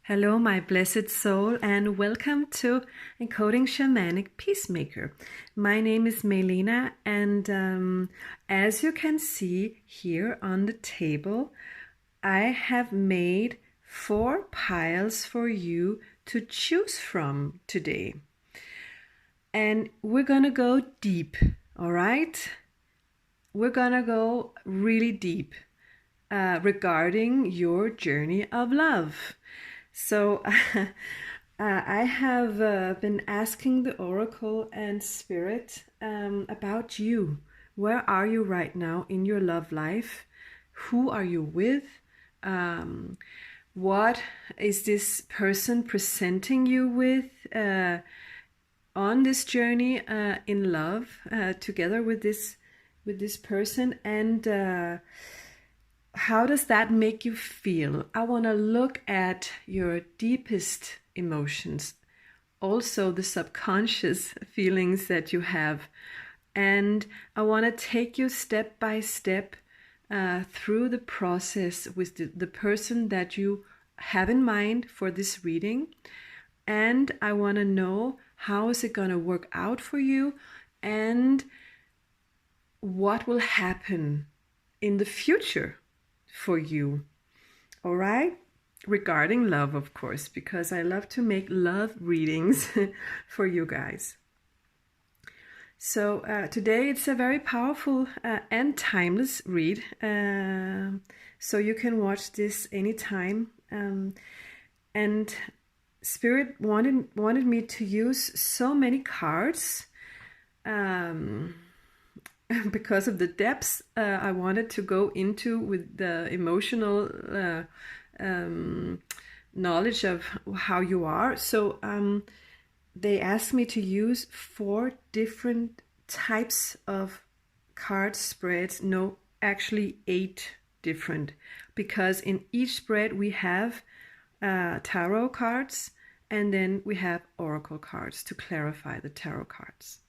Hello, my blessed soul, and welcome to Encoding Shamanic Peacemaker. My name is Melina, and as you can see here on the table, I have made 4 piles for you to choose from today. And we're gonna go deep, all right? We're gonna go really deep regarding your journey of love. So I have been asking the Oracle and Spirit about you. Where are you right now in your love life? Who are you with? What is this person presenting you with on this journey in love together with this person? And how does that make you feel? I want to look at your deepest emotions, also the subconscious feelings that you have. And I want to take you step by step through the process with the person that you have in mind for this reading. And I want to know how is it going to work out for you and what will happen in the future for you. All right, regarding love, of course, because I love to make love readings for you guys. So today it's a very powerful and timeless read, so you can watch this anytime. And Spirit wanted me to use so many cards because of the depths I wanted to go into with the emotional knowledge of how you are. So they asked me to use 4 different types of card spreads. No, actually 8 different, because in each spread we have tarot cards, and then we have oracle cards to clarify the tarot cards.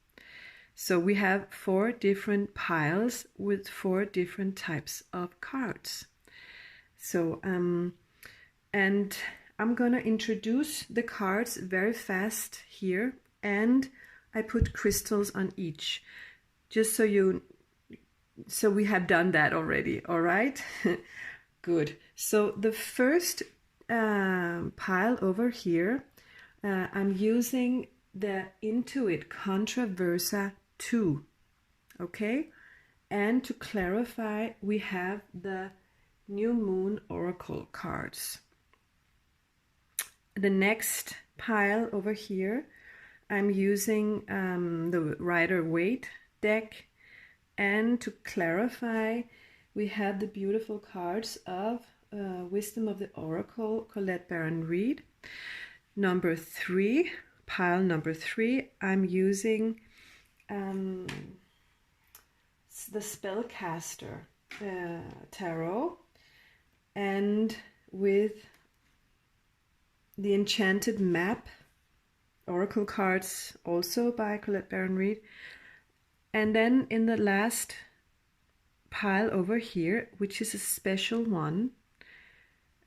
So we have 4 different piles with 4 different types of cards. So, and I'm gonna introduce the cards very fast here, and I put crystals on each, just so we have done that already, all right? Good. So the first pile over here, I'm using the Intuit Controversa 2, okay? And to clarify, we have the New Moon Oracle cards. The next pile over here, I'm using the Rider-Waite deck, and to clarify, we have the beautiful cards of Wisdom of the Oracle, Colette Baron-Reid. Number 3, pile number 3, I'm using the Spellcaster tarot, and with the Enchanted Map oracle cards, also by Colette Baron-Reid. And then in the last pile over here, which is a special one,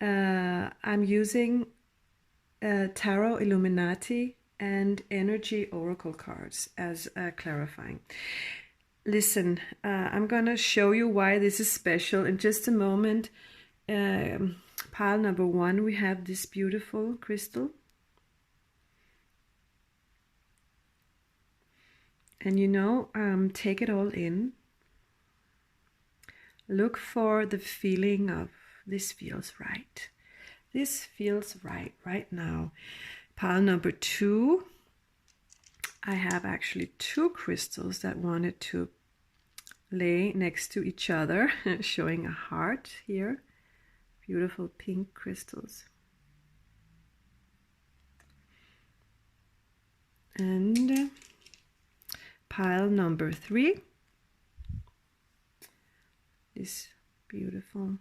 I'm using Tarot Illuminati and Energy Oracle cards as clarifying. Listen, I'm gonna show you why this is special in just a moment. Pile number 1, we have this beautiful crystal. And you know, take it all in. Look for the feeling of this feels right. This feels right now. Pile number 2, I have actually 2 crystals that wanted to lay next to each other, showing a heart here. Beautiful pink crystals. And pile number 3, this beautiful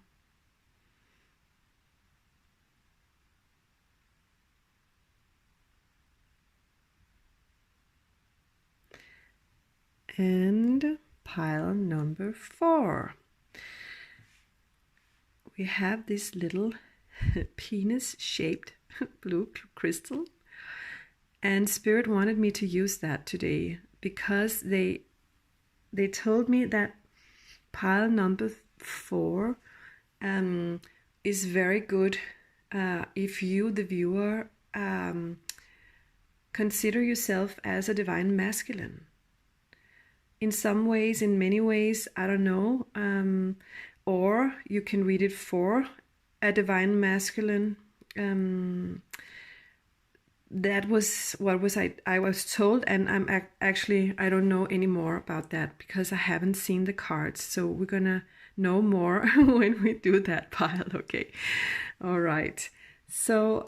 and pile number 4. We have this little penis-shaped blue crystal. And Spirit wanted me to use that today because they told me that pile number 4 is very good if you, the viewer, consider yourself as a divine masculine. In some ways, in many ways, I don't know. Or you can read it for a divine masculine. That was what I was told, and I'm actually, I don't know any more about that because I haven't seen the cards. So we're gonna know more when we do that pile. Okay, all right. So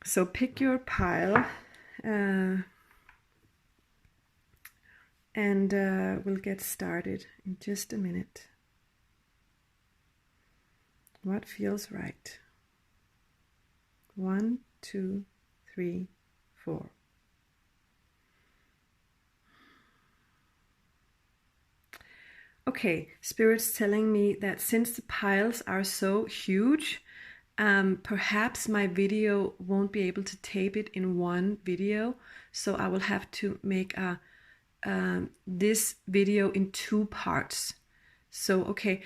so pick your pile, and we'll get started in just a minute. What feels right? 1, 2, 3, 4. Okay, Spirit's telling me that since the piles are so huge, perhaps my video won't be able to tape it in one video, so I will have to make this video in 2 parts. So okay,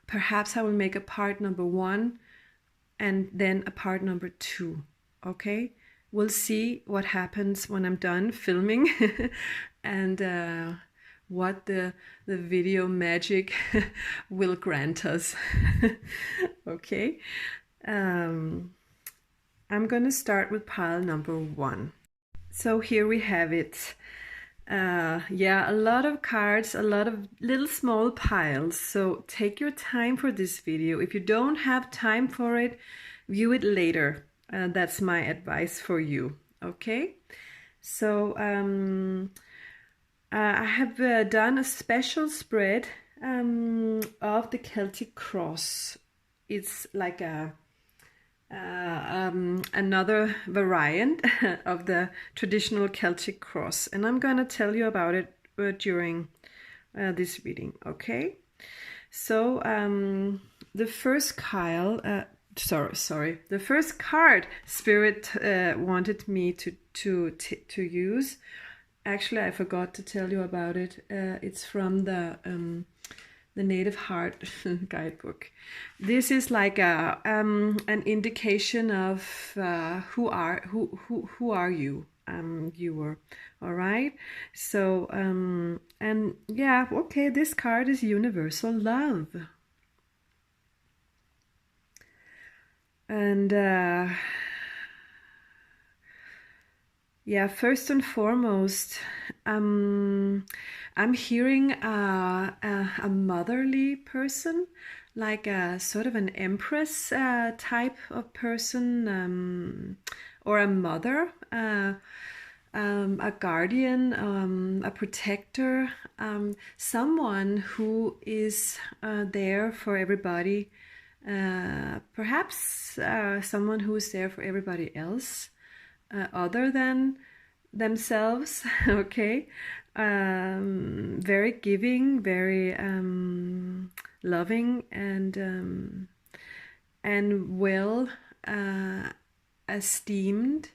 perhaps I will make a part number 1 and then a part number 2. Okay, we'll see what happens when I'm done filming and what the video magic will grant us. Okay, I'm gonna start with pile number 1. So here we have it. Yeah, a lot of cards, a lot of little small piles. So take your time for this video. If you don't have time for it, view it later. That's my advice for you. Okay, so I have done a special spread of the Celtic cross. It's like another variant of the traditional Celtic cross, and I'm gonna tell you about it during this reading. Okay, so the first the first card Spirit wanted me to use. Actually, I forgot to tell you about it. It's from the Native Heart guidebook. This is like an indication of who are you, viewer. All right. So and yeah, okay. This card is universal love, and yeah, first and foremost, I'm hearing a motherly person, like a sort of an empress type of person, or a mother, a guardian, a protector, someone who is there for everybody, perhaps someone who is there for everybody else. Other than themselves. Okay, very giving, very loving, and well esteemed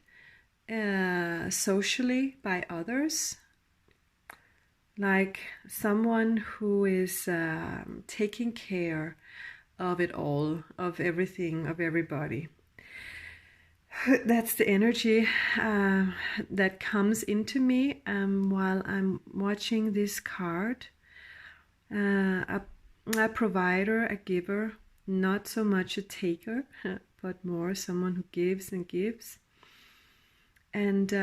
socially by others, like someone who is taking care of it all, of everything, of everybody. That's the energy that comes into me while I'm watching this card. A provider, a giver, not so much a taker, but more someone who gives and gives. And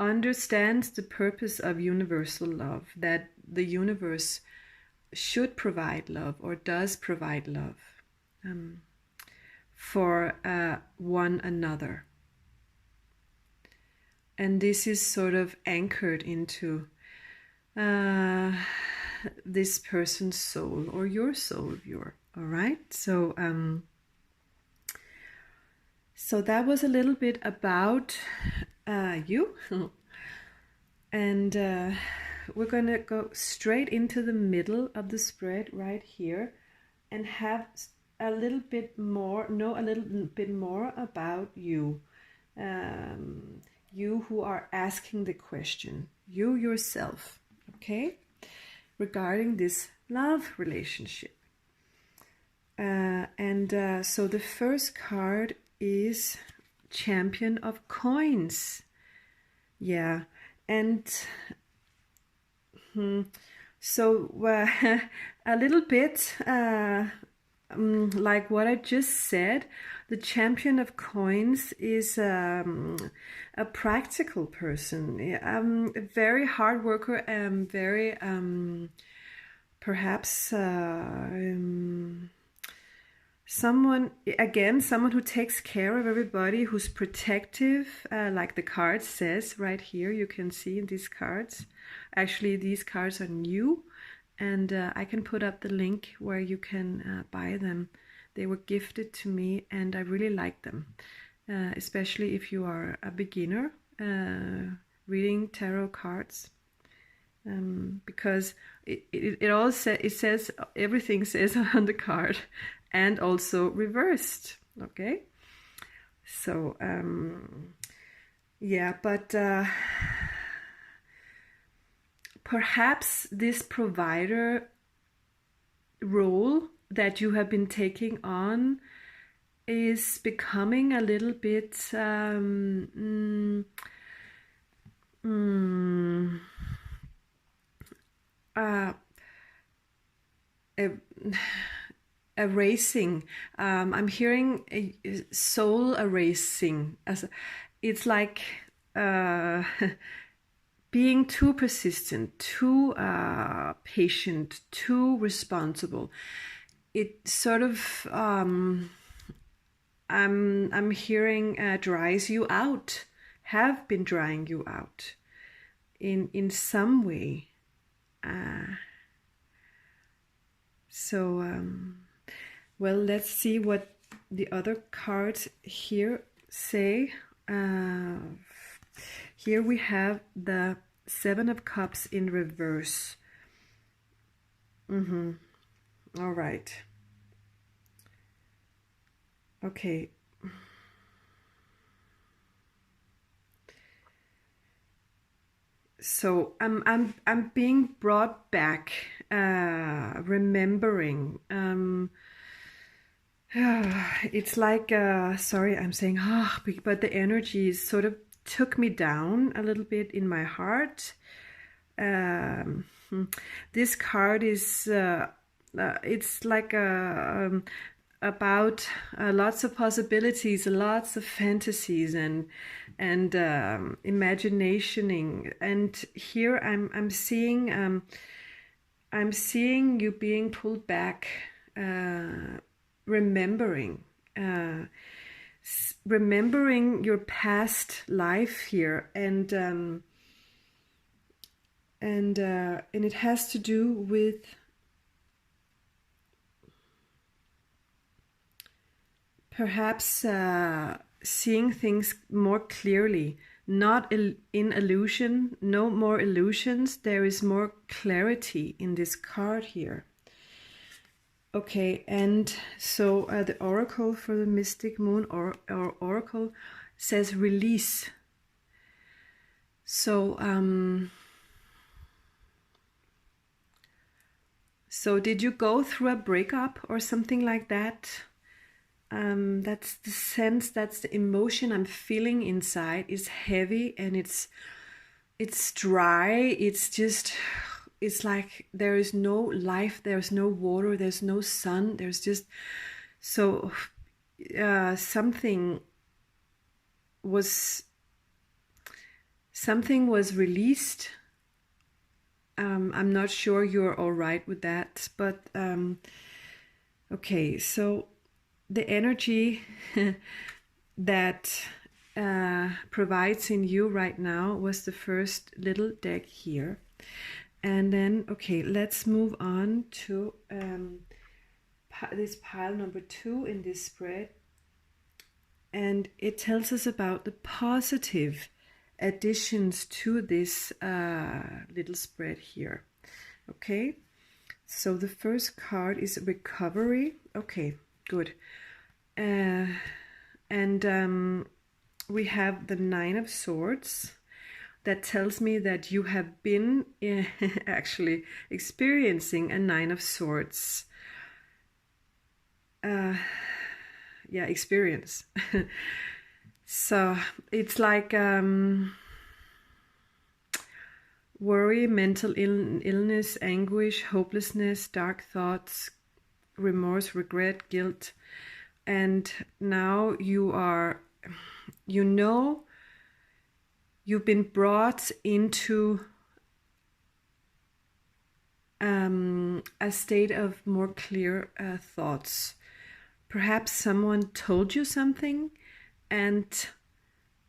understands the purpose of universal love, that the universe should provide love, or does provide love for one another. And this is sort of anchored into this person's soul, or your soul, viewer. All right, so so that was a little bit about you. And we're gonna go straight into the middle of the spread right here and have a little bit more, know a little bit more about you. You who are asking the question, you yourself, okay, regarding this love relationship. So the first card is Champion of Coins. Yeah, and so a little bit like what I just said, the Champion of Coins is a practical person, a very hard worker, very perhaps someone who takes care of everybody, who's protective, like the card says right here. You can see in these cards, actually these cards are new, and I can put up the link where you can buy them. They were gifted to me and I really like them, especially if you are a beginner reading tarot cards, because it says, everything says on the card, and also reversed. Okay, so yeah, but perhaps this provider role that you have been taking on is becoming a little bit erasing. I'm hearing a soul erasing. It's like being too persistent, too patient, too responsible. It sort of I'm hearing dries you out, have been drying you out in some way. Well, let's see what the other cards here say. Here we have the Seven of Cups in reverse. All right. Okay. So I'm being brought back, remembering. It's like sorry, I'm saying but the energy sort of took me down a little bit in my heart. This card is it's like about lots of possibilities, lots of fantasies, and imaginationing. And here I'm seeing you being pulled back, remembering your past life here, and it has to do with perhaps seeing things more clearly, not in illusion, no more illusions. There is more clarity in this card here. Okay, and so the oracle for the mystic moon, or oracle, says release. So so did you go through a breakup or something like that? That's the sense, that's the emotion I'm feeling inside. Is heavy, and it's dry. It's like there is no life, there's no water, there's no sun, there's just so something was released. I'm not sure you're all right with that, but okay, so the energy that provides in you right now was the first little deck here. And then, okay, let's move on to this pile number 2 in this spread. And it tells us about the positive additions to this little spread here. Okay, so the first card is recovery. Okay, good. And we have the Nine of Swords. That tells me that you have been actually experiencing a Nine of Swords experience. So it's like worry, mental illness, anguish, hopelessness, dark thoughts, remorse, regret, guilt. And now you've been brought into a state of more clear thoughts. Perhaps someone told you something and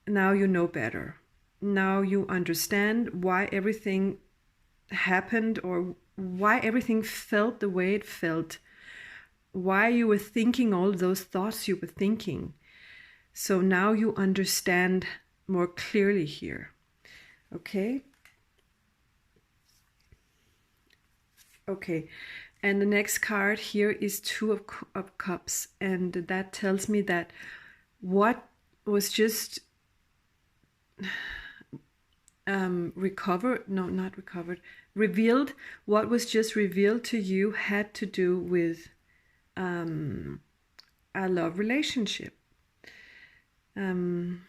now you know better. Now you understand why everything happened or why everything felt the way it felt. Why you were thinking all those thoughts you were thinking. So now you understand more clearly here. Okay? Okay. And the next card here is Two of Cups. And that tells me that what was just revealed, what was just revealed to you had to do with a love relationship. And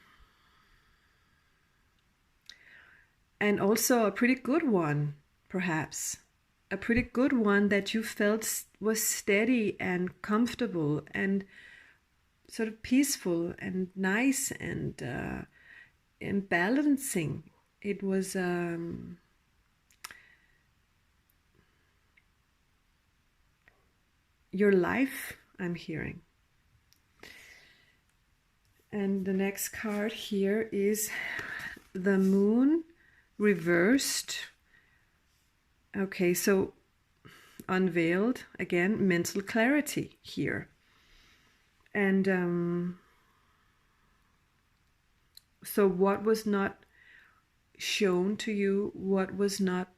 also a pretty good one, perhaps. A pretty good one that you felt was steady and comfortable and sort of peaceful and nice and balancing. It was your life, I'm hearing. And the next card here is the Moon reversed. Okay, so unveiled, again, mental clarity here. And so what was not shown to you, what was not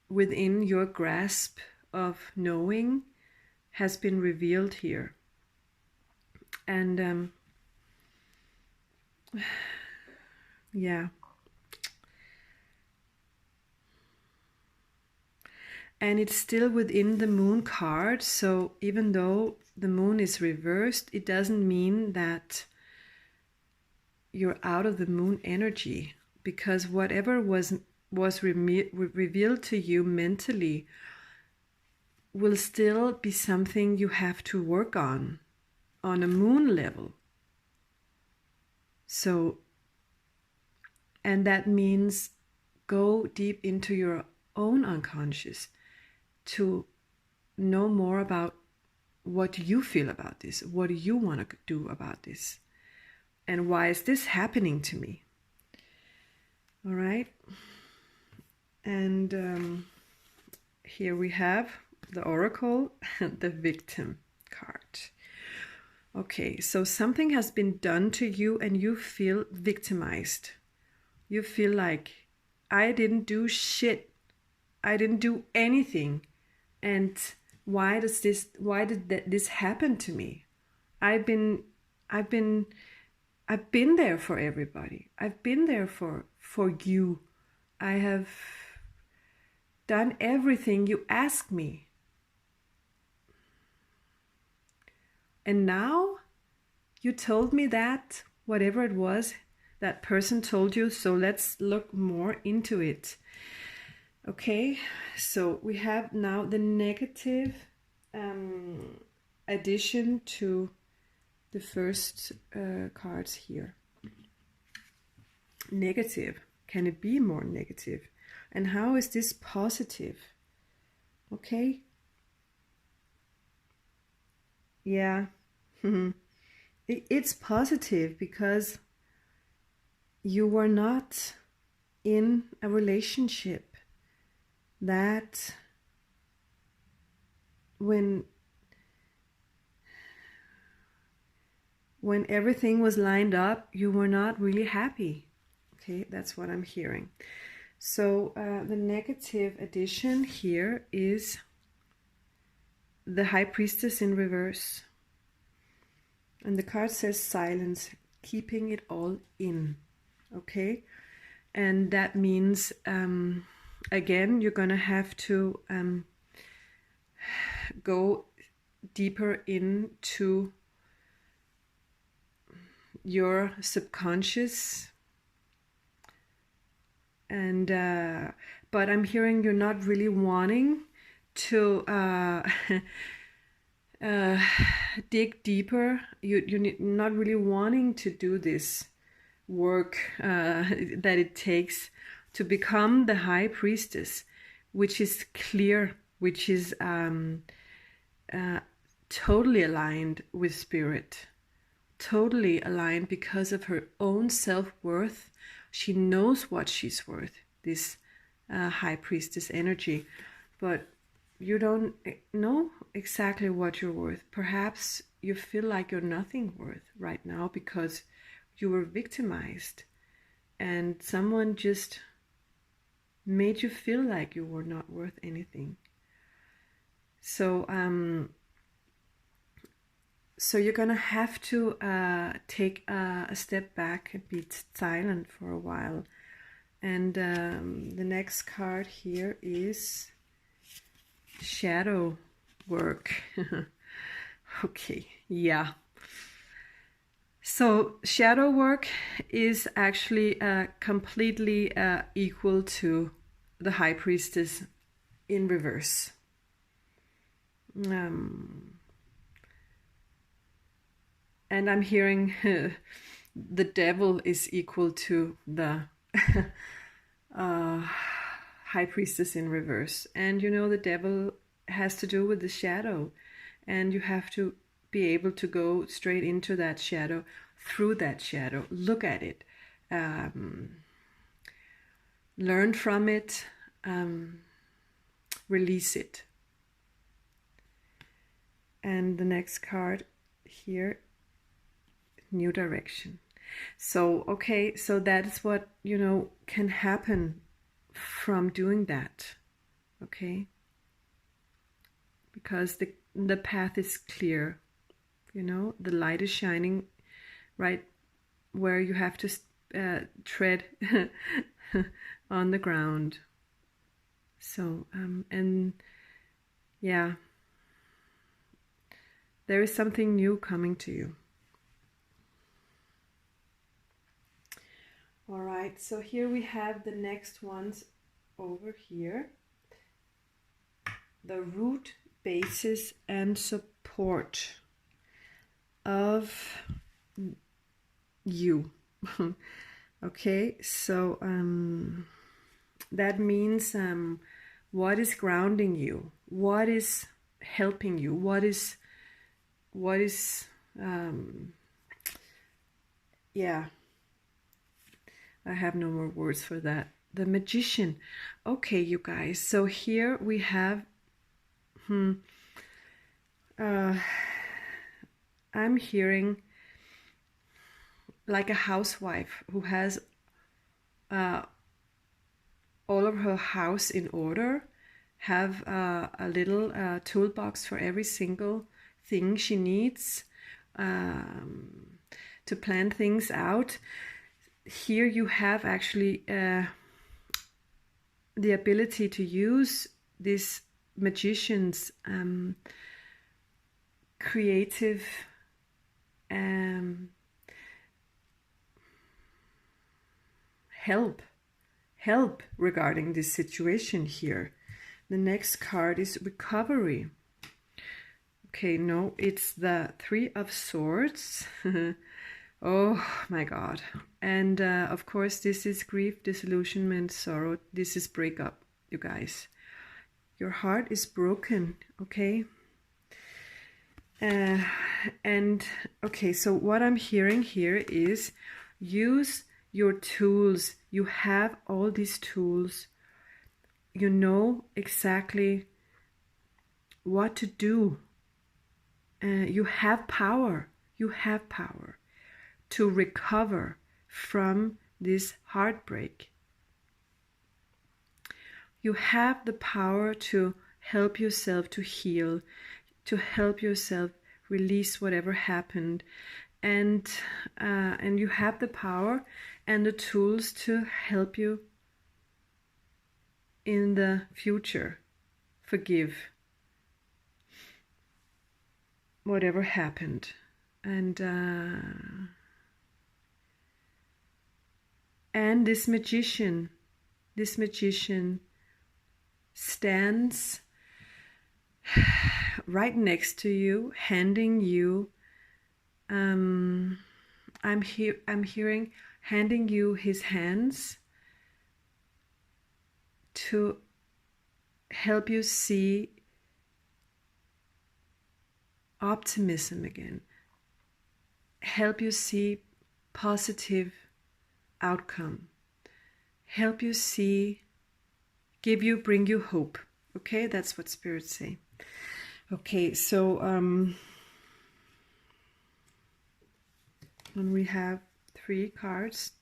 within your grasp of knowing has been revealed here. And yeah. And it's still within the Moon card, so even though the Moon is reversed, it doesn't mean that you're out of the Moon energy, because whatever was revealed to you mentally will still be something you have to work on a Moon level. So, and that means go deep into your own unconscious to know more about what you feel about this, what do you want to do about this, and why is this happening to me? All right. And here we have the Oracle and the Victim card. Okay, so something has been done to you and you feel victimized. You feel like, I didn't do shit. I didn't do anything. And why did this happen to me? I've been there for everybody. I've been there for you. I have done everything you asked me. And now you told me that, whatever it was, that person told you, so let's look more into it. Okay, so we have now the negative addition to the first cards here. Negative. Can it be more negative? And how is this positive? Okay. Yeah. It's positive because you were not in a relationship that when everything was lined up, you were not really happy. Okay, that's what I'm hearing. So the negative addition here is the High Priestess in reverse. And the card says silence, keeping it all in. Okay? And that means, again, you're going to have to go deeper into your subconscious. And but I'm hearing you're not really wanting to dig deeper. You're not really wanting to do this work that it takes to become the High Priestess, which is clear, which is totally aligned with spirit, totally aligned because of her own self-worth. She knows what she's worth, this High Priestess energy, but you don't know exactly what you're worth. Perhaps you feel like you're nothing worth right now because you were victimized and someone just made you feel like you were not worth anything. So so you're gonna have to take a step back and be silent for a while. And the next card here is shadow work. Okay, yeah. So shadow work is actually completely equal to the High Priestess in reverse. And I'm hearing the devil is equal to the High Priestess in reverse. And you know, the devil has to do with the shadow, and you have to be able to go straight into that shadow, through that shadow, look at it, learn from it, release it. And the next card here, new direction. So okay, so that's what, you know, can happen from doing that. Okay, because the path is clear, you know, the light is shining right where you have to tread on the ground. So and yeah, there is something new coming to you. All right, so here we have the next ones over here. The root, basis, and support of you. Okay, so that means what is grounding you, what is helping you, what is yeah, I have no more words for that. The Magician. Okay, you guys, so here we have I'm hearing like a housewife who has all of her house in order, have a little toolbox for every single thing she needs to plan things out. Here you have actually the ability to use this magician's creative help regarding this situation here. The next card is recovery. Okay, no, it's the Three of Swords. Oh my God. And of course, this is grief, disillusionment, sorrow. This is breakup, you guys. Your heart is broken, okay? And okay, so what I'm hearing here is use your tools. You have all these tools. You know exactly what to do. You have power. You have power to recover from this heartbreak. You have the power to help yourself to heal, to help yourself release whatever happened, and you have the power and the tools to help you in the future forgive whatever happened. And this magician stands right next to you, handing you I'm hearing handing you his hands to help you see optimism again, help you see positive outcome, help you see, bring you hope. Okay, that's what spirits say. Okay, so and we have 3 cards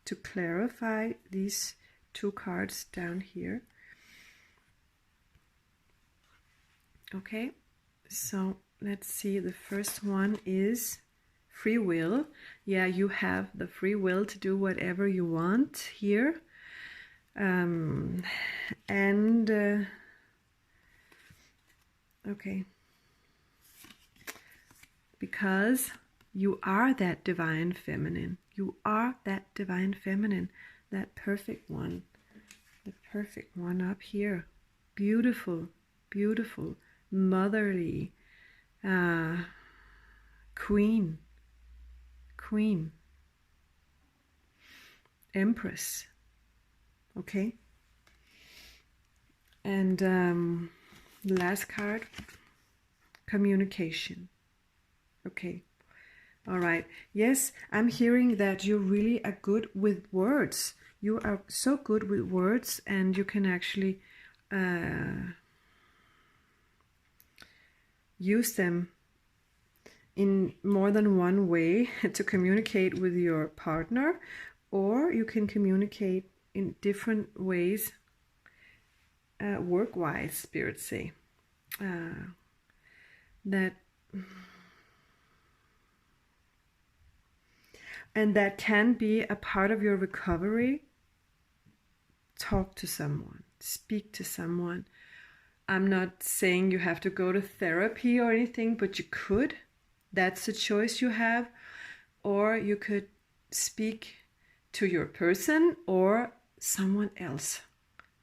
to clarify these 2 cards down here. Okay, so let's see. The first one is free will. Yeah, you have the free will to do whatever you want here. Okay, because you are that divine feminine. You are that divine feminine, that perfect one, the perfect one up here. Beautiful, beautiful, motherly, queen, empress. Okay. And the last card, communication. Okay. All right. Yes, I'm hearing that you really are good with words. You are so good with words, and you can actually use them in more than one way to communicate with your partner, or you can communicate in different ways, work-wise, spirits say. And that can be a part of your recovery. Talk to someone, speak to someone. I'm not saying you have to go to therapy or anything, but you could. That's a choice you have. Or you could speak to your person or someone else.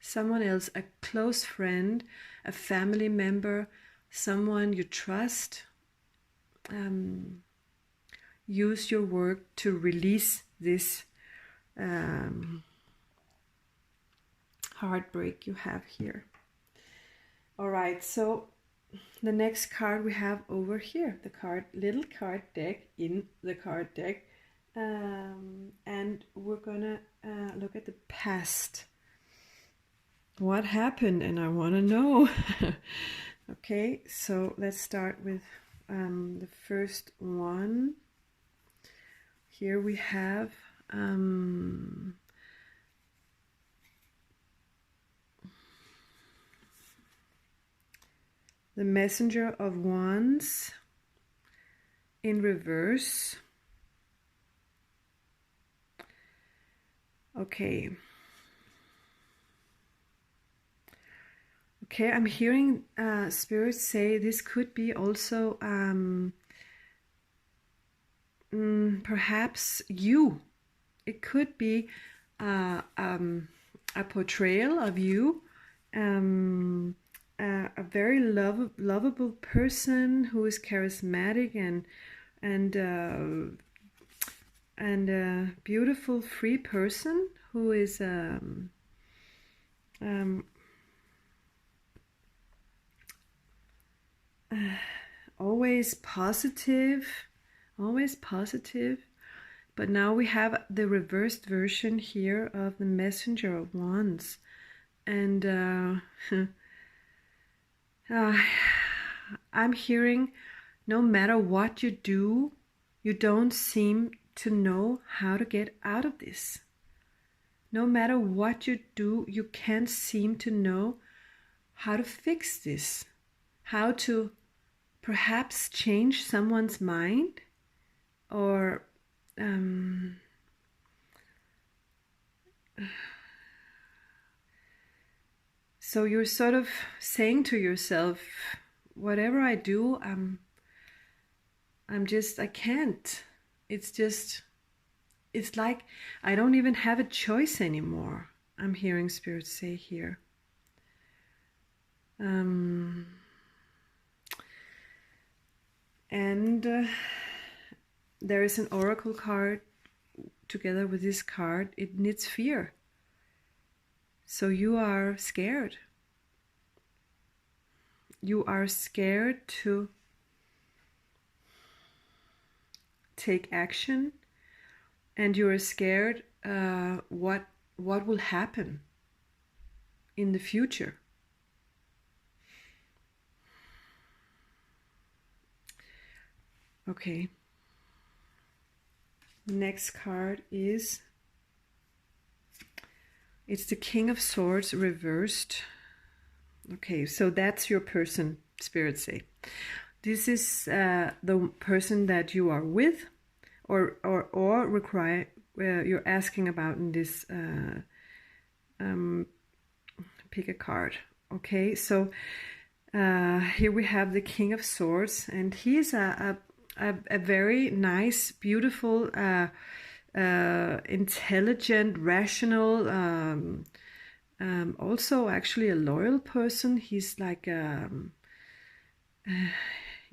Someone else, a close friend, a family member, someone you trust. Use your work to release this heartbreak you have here. All right, so the next card we have over here, the little card deck in the card deck, and we're gonna look at the past. What happened? And I want to know. Okay, so let's start with the first one. Here we have the Messenger of Wands in reverse. Okay. Okay, I'm hearing spirits say this could be also perhaps you. It could be a portrayal of you, a very lovable person who is charismatic and a beautiful free person who is always positive. But now we have the reversed version here of the Messenger of Wands, and I'm hearing no matter what you do, you don't seem to know how to get out of this. No matter what you do, you can't seem to know how to fix this, how to perhaps change someone's mind, or so you're sort of saying to yourself, whatever I do, I can't. It's like I don't even have a choice anymore. I'm hearing Spirit say here. There is an oracle card together with this card. It needs fear. So you are scared. You are scared to take action, and you are scared what will happen in the future. Okay. Next card is, it's the King of Swords reversed. Okay, so that's your person, Spirit say. This is the person that you are with, or require. You're asking about in this. Pick a card. Okay, so here we have the King of Swords, and he's a very nice, beautiful, intelligent, rational, also actually a loyal person. He's like,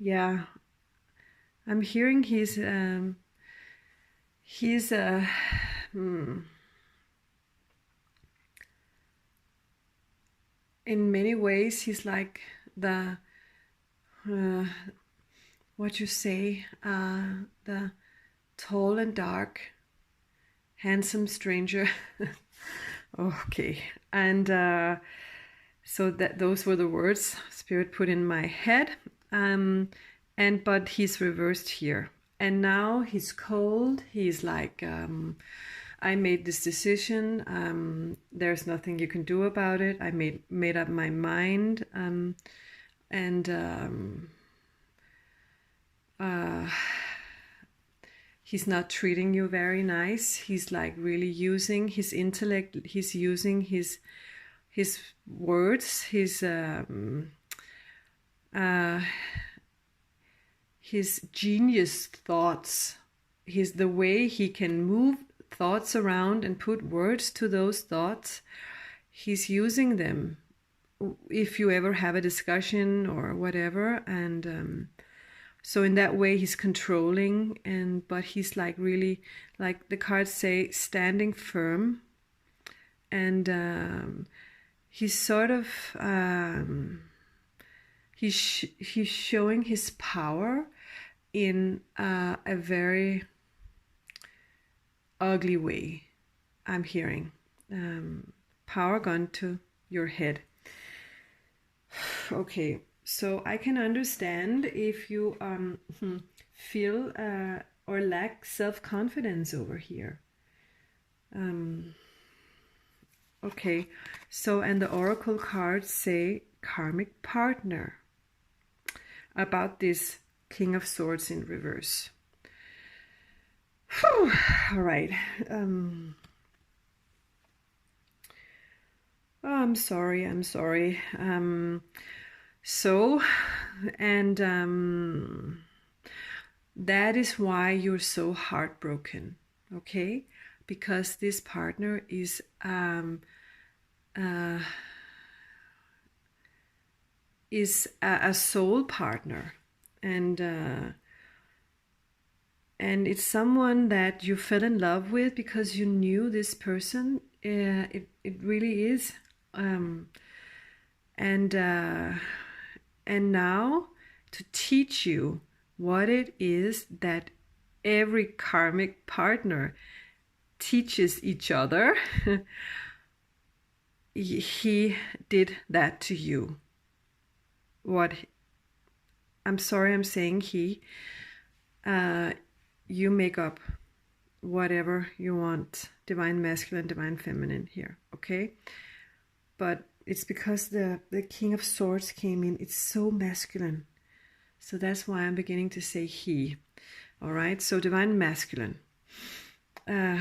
yeah, I'm hearing he's in many ways he's like the what you say, the tall and dark, handsome stranger. Okay, and so that those were the words Spirit put in my head, but he's reversed here, and now he's cold. He's like, I made this decision. There's nothing you can do about it. I made up my mind, he's not treating you very nice. He's like really using his intellect. He's using his words, his genius thoughts. The way he can move thoughts around and put words to those thoughts. He's using them if you ever have a discussion or whatever, and so in that way he's controlling, but he's like really, like the cards say, standing firm, and he's sort of he's showing his power in a very ugly way. I'm hearing power gone to your head. Okay, so I can understand if you feel or lack self-confidence over here. Okay, so, and the oracle cards say karmic partner about this King of Swords in reverse. Whew. All right. Oh, I'm sorry. So, and that is why you're so heartbroken, okay? Because this partner is a soul partner, and it's someone that you fell in love with because you knew this person. It really is, and now to teach you what it is that every karmic partner teaches each other. He did that to you. I'm sorry, I'm saying he. You make up whatever you want, divine masculine, divine feminine here, okay? But it's because the King of Swords came in. It's so masculine. So that's why I'm beginning to say he. All right, so divine masculine. And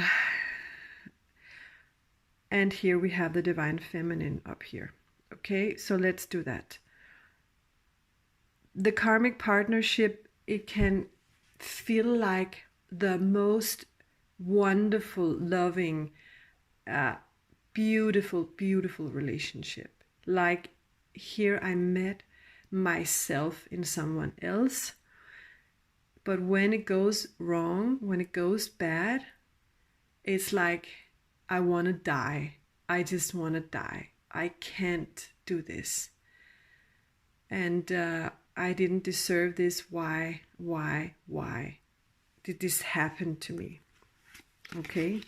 here we have the divine feminine up here. Okay, so let's do that. The karmic partnership, it can feel like the most wonderful, loving, beautiful, beautiful relationship. Like here I met myself in someone else. But when it goes wrong, when it goes bad, it's like I want to die. I just want to die. I can't do this. And I didn't deserve this. Why did this happen to me? Okay.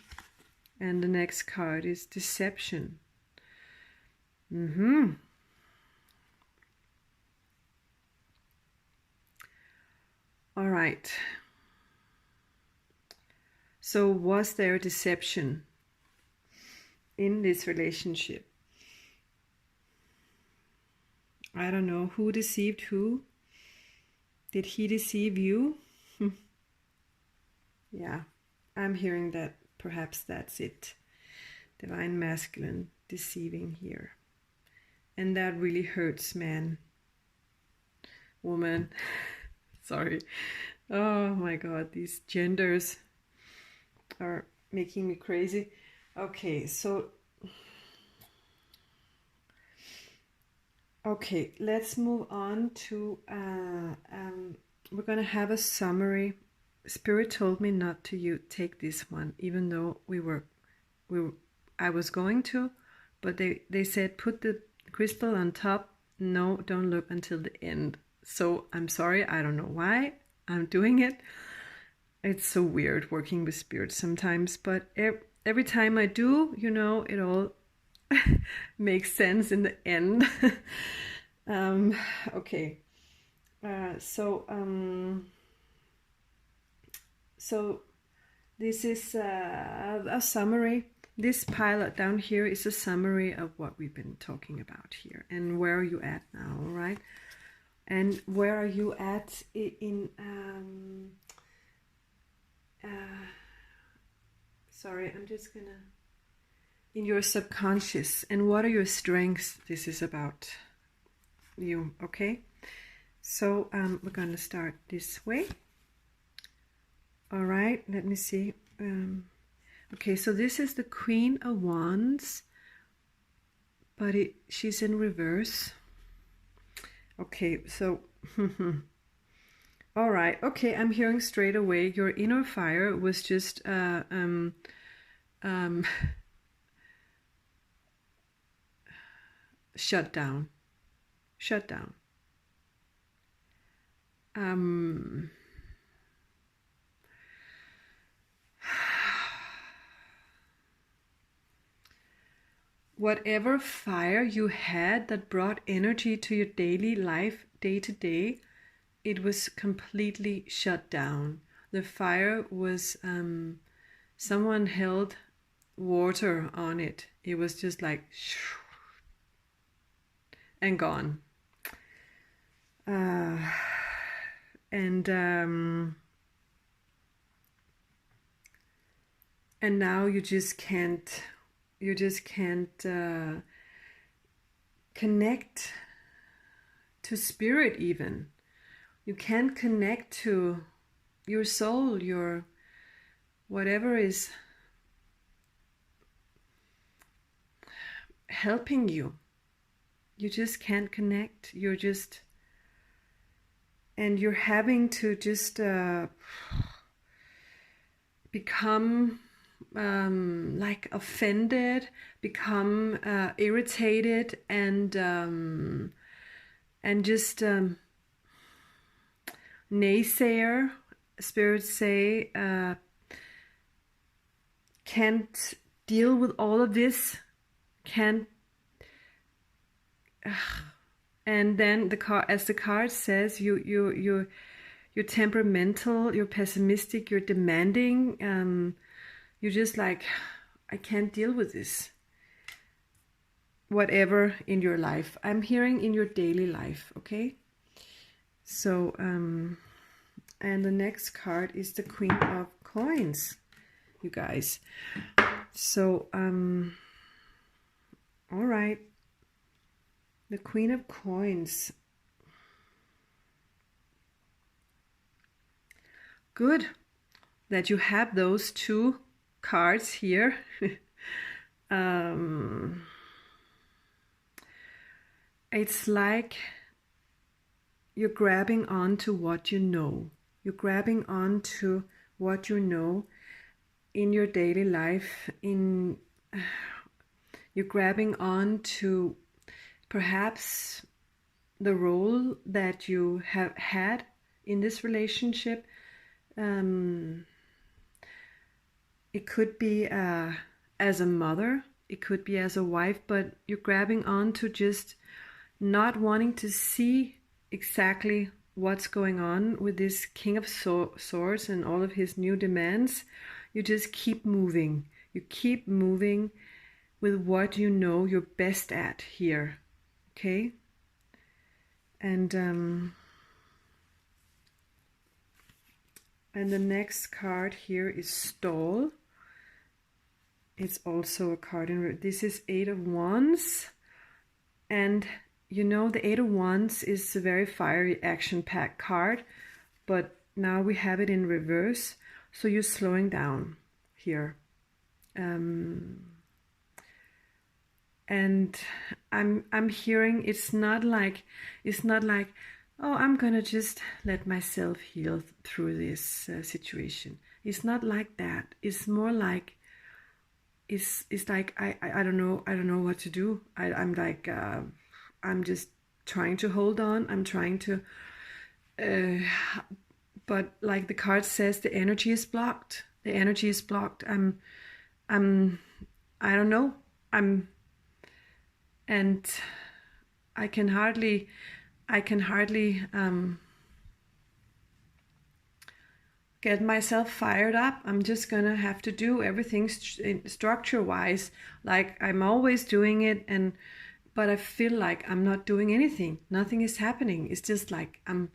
And the next card is deception. All right. So was there deception in this relationship? I don't know who deceived who. Did he deceive you? Yeah, I'm hearing that perhaps that's it. Divine masculine deceiving here. And that really hurts, man. Woman. Sorry. Oh my God, these genders are making me crazy. Okay, so okay, let's move on to we're gonna have a summary. Spirit told me not to take this one, even though I was going to, but they said put the crystal on top. No, don't look until the end. So I'm sorry, I don't know why I'm doing it. It's so weird working with spirits sometimes, but every time I do, you know, it all makes sense in the end. Okay. So this is a summary. This pile down here is a summary of what we've been talking about here and where are you at now, all right? And where are you at in sorry, I'm just gonna, in your subconscious, and what are your strengths? This is about you, okay? So we're gonna start this way. All right, let me see. Okay, so this is the Queen of Wands, but she's in reverse. Okay, so all right. Okay, I'm hearing straight away your inner fire was just shut down. Shut down. Whatever fire you had that brought energy to your daily life, day to day, it was completely shut down. The fire was, someone held water on it. It was just like, and gone. And now you just can't connect to spirit even. You can't connect to your soul, your whatever is helping you. You just can't connect. You're just, and you're having to just become like offended, become irritated, and just naysayer. Spirits say can't deal with all of this, can't. And then as the card says, you you're temperamental, you're pessimistic, you're demanding, you're just like, I can't deal with this. Whatever in your life. I'm hearing in your daily life, okay? So, and the next card is the Queen of Coins, you guys. So, all right. The Queen of Coins. Good that you have those two cards here. It's like you're grabbing onto what you know. You're grabbing onto what you know in your daily life. You're grabbing onto perhaps the role that you have had in this relationship. It could be as a mother, it could be as a wife, but you're grabbing onto just not wanting to see exactly what's going on with this King of Swords and all of his new demands. You just keep moving. You keep moving with what you know you're best at here. Okay? And the next card here is Stall. It's also a card in, this is Eight of Wands. And you know, the Eight of Wands is a very fiery, action-packed card, but now we have it in reverse, so you're slowing down here. And I'm hearing it's not like, oh, I'm gonna just let myself heal through this situation. It's not like that. It's more like, it's like I don't know what to do. I'm like I'm just trying to hold on. I'm trying to, but like the card says, the energy is blocked. The energy is blocked. I don't know. And I can hardly get myself fired up. I'm just gonna have to do everything structure-wise, like I'm always doing it, but I feel like I'm not doing anything. Nothing is happening. It's just like I'm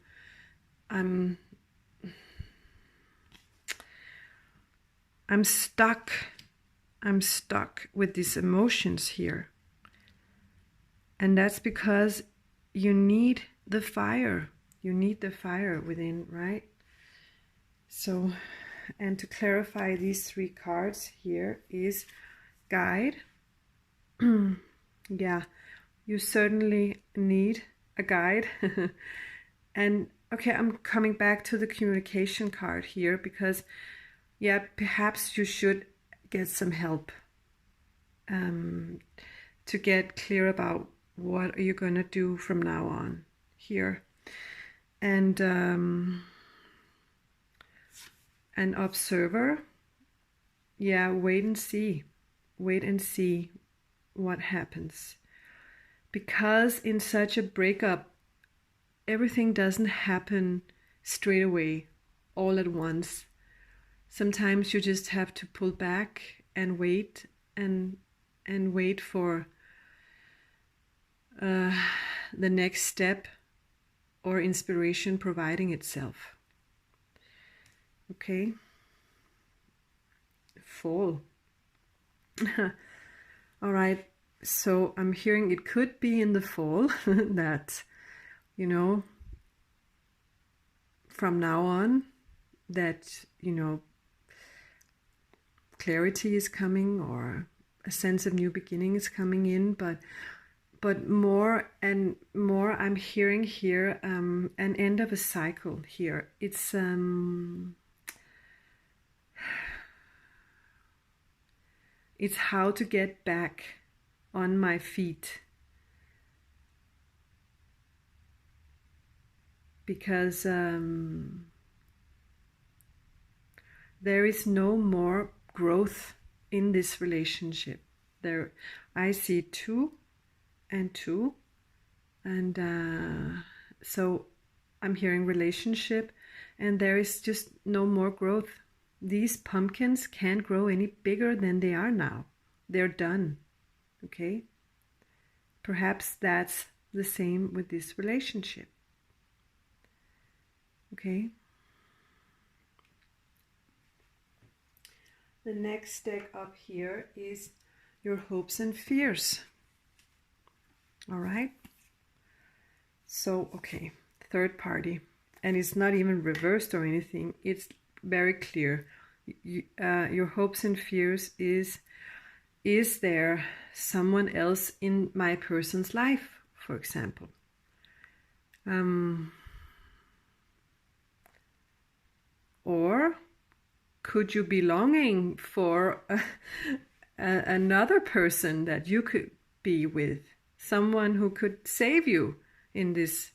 stuck. I'm stuck with these emotions here. And that's because you need the fire. You need the fire within, right? So, and to clarify these three cards here is guide. Yeah, you certainly need a guide. And okay, I'm coming back to the communication card here because, yeah, perhaps you should get some help to get clear about what are you going to do from now on here. And an observer, yeah, wait and see what happens, because in such a breakup everything doesn't happen straight away, all at once. Sometimes you just have to pull back and wait and wait for the next step or inspiration providing itself. Okay. Fall. All right. So I'm hearing it could be in the fall that, you know, from now on, that, you know, clarity is coming or a sense of new beginning is coming in, but more and more I'm hearing here an end of a cycle here. It's it's how to get back on my feet, because there is no more growth in this relationship. There, I see 2 and 2, and so I'm hearing relationship and there is just no more growth. These pumpkins can't grow any bigger than they are now. They're done. Okay? Perhaps that's the same with this relationship. Okay? The next deck up here is your hopes and fears. All right? So, okay, third party. And it's not even reversed or anything. It's very clear. Your hopes and fears is there someone else in my person's life, for example? Or could you be longing for another person that you could be with? Someone who could save you in this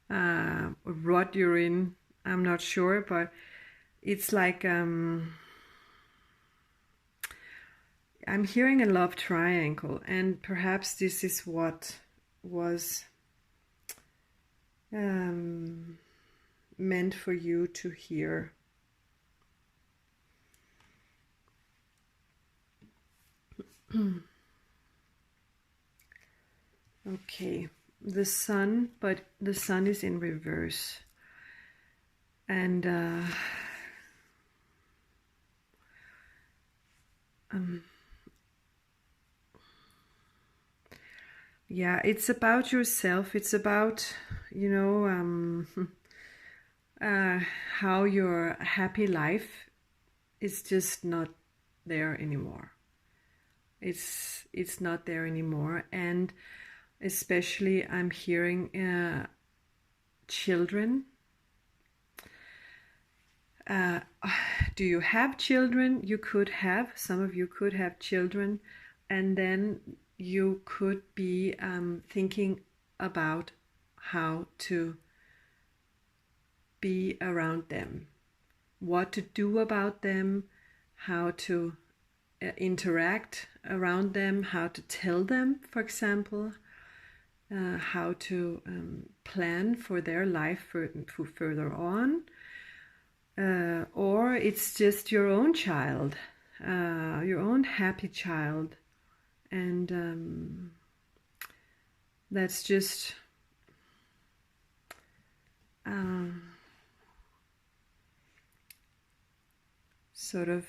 rut you're in. I'm not sure, but it's like I'm hearing a love triangle, and perhaps this is what was meant for you to hear. Okay, the sun, but the sun is in reverse. And yeah, it's about yourself. It's about, how your happy life is just not there anymore. It's not there anymore, and especially I'm hearing children. Do you have children? You could have, some of you could have children, and then you could be thinking about how to be around them, what to do about them, how to interact around them, how to tell them, for example, how to plan for their life for further on, or it's just your own child, your own happy child, and that's just sort of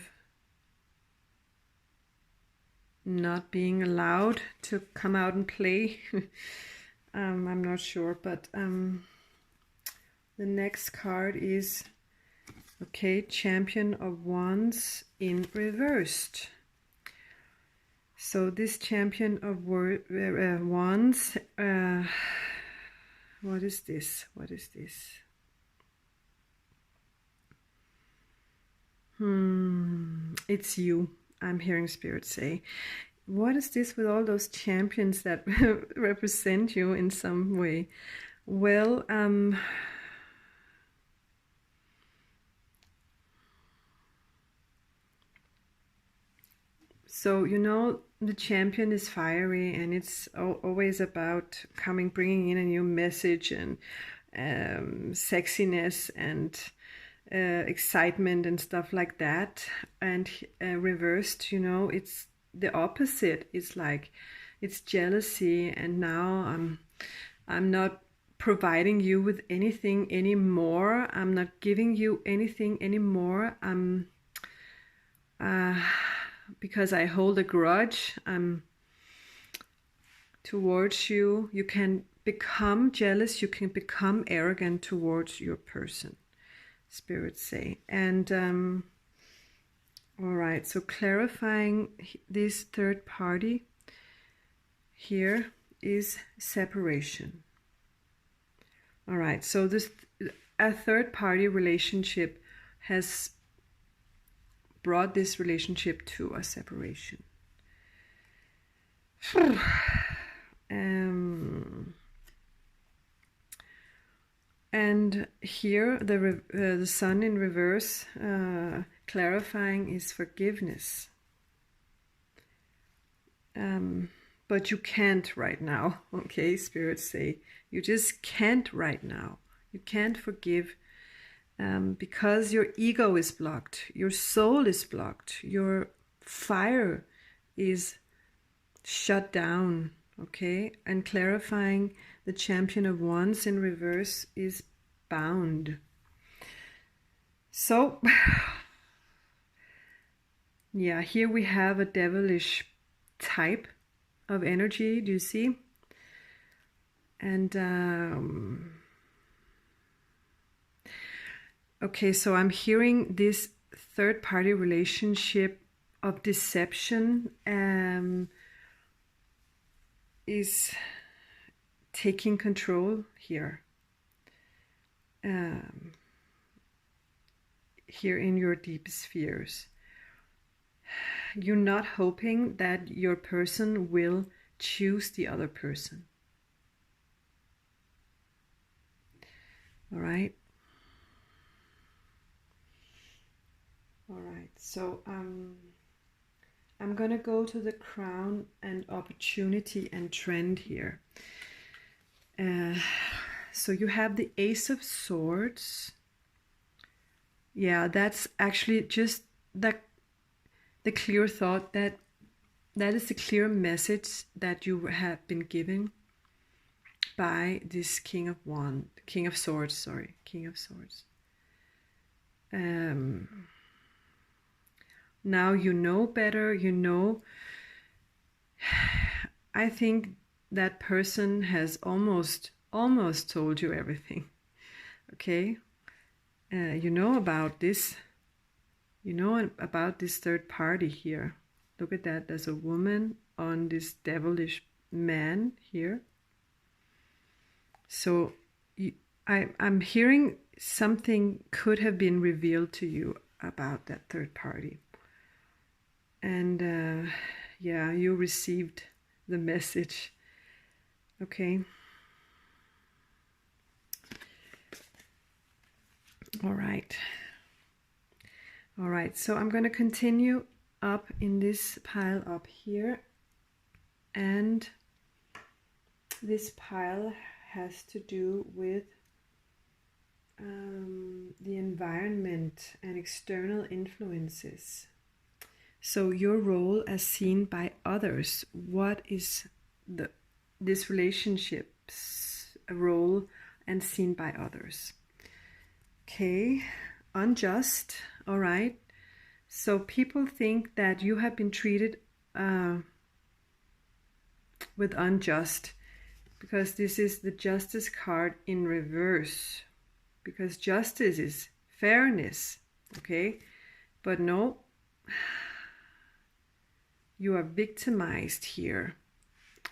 not being allowed to come out and play. I'm not sure, but the next card is, okay, Champion of Wands in reversed. So this Champion of Wands, what is this? What is this? It's you. I'm hearing Spirit say. What is this with all those champions that represent you in some way? Well, so the champion is fiery, and it's always about bringing in a new message and sexiness and excitement and stuff like that. And reversed, it's the opposite. It's like it's jealousy, and now I'm not providing you with anything anymore. I'm not giving you anything anymore. Because I hold a grudge towards you. You can become jealous, you can become arrogant towards your person, spirits say. And all right, so clarifying this third party here is separation. All right, so a third party relationship has brought this relationship to a separation. And here the sun in reverse, clarifying, is forgiveness. But you can't right now, okay, spirits say. You just can't right now. You can't forgive because your ego is blocked, your soul is blocked, your fire is shut down, okay? And clarifying the Champion of Wands in reverse is bound. So, yeah, here we have a devilish type of energy, do you see? And okay, so I'm hearing this third-party relationship of deception is taking control here. Here in your deep spheres. You're not hoping that your person will choose the other person. All right. All right. So I'm gonna go to the crown and opportunity and trend here. So you have the Ace of Swords. Yeah, that's actually just the clear thought that is the clear message that you have been given by this King of Swords. Now you know better, you know. I think that person has almost told you everything. Okay? You know about this. You know about this third party here. Look at that. There's a woman on this devilish man here. So I'm hearing something could have been revealed to you about that third party. And yeah, you received the message. Okay. All right. All right, so I'm going to continue up in this pile up here. And this pile has to do with the environment and external influences. So your role as seen by others. What is this relationship's role and seen by others? Okay, unjust. All right. So people think that you have been treated with unjust, because this is the Justice card in reverse. Because justice is fairness. Okay. But no, you are victimized here.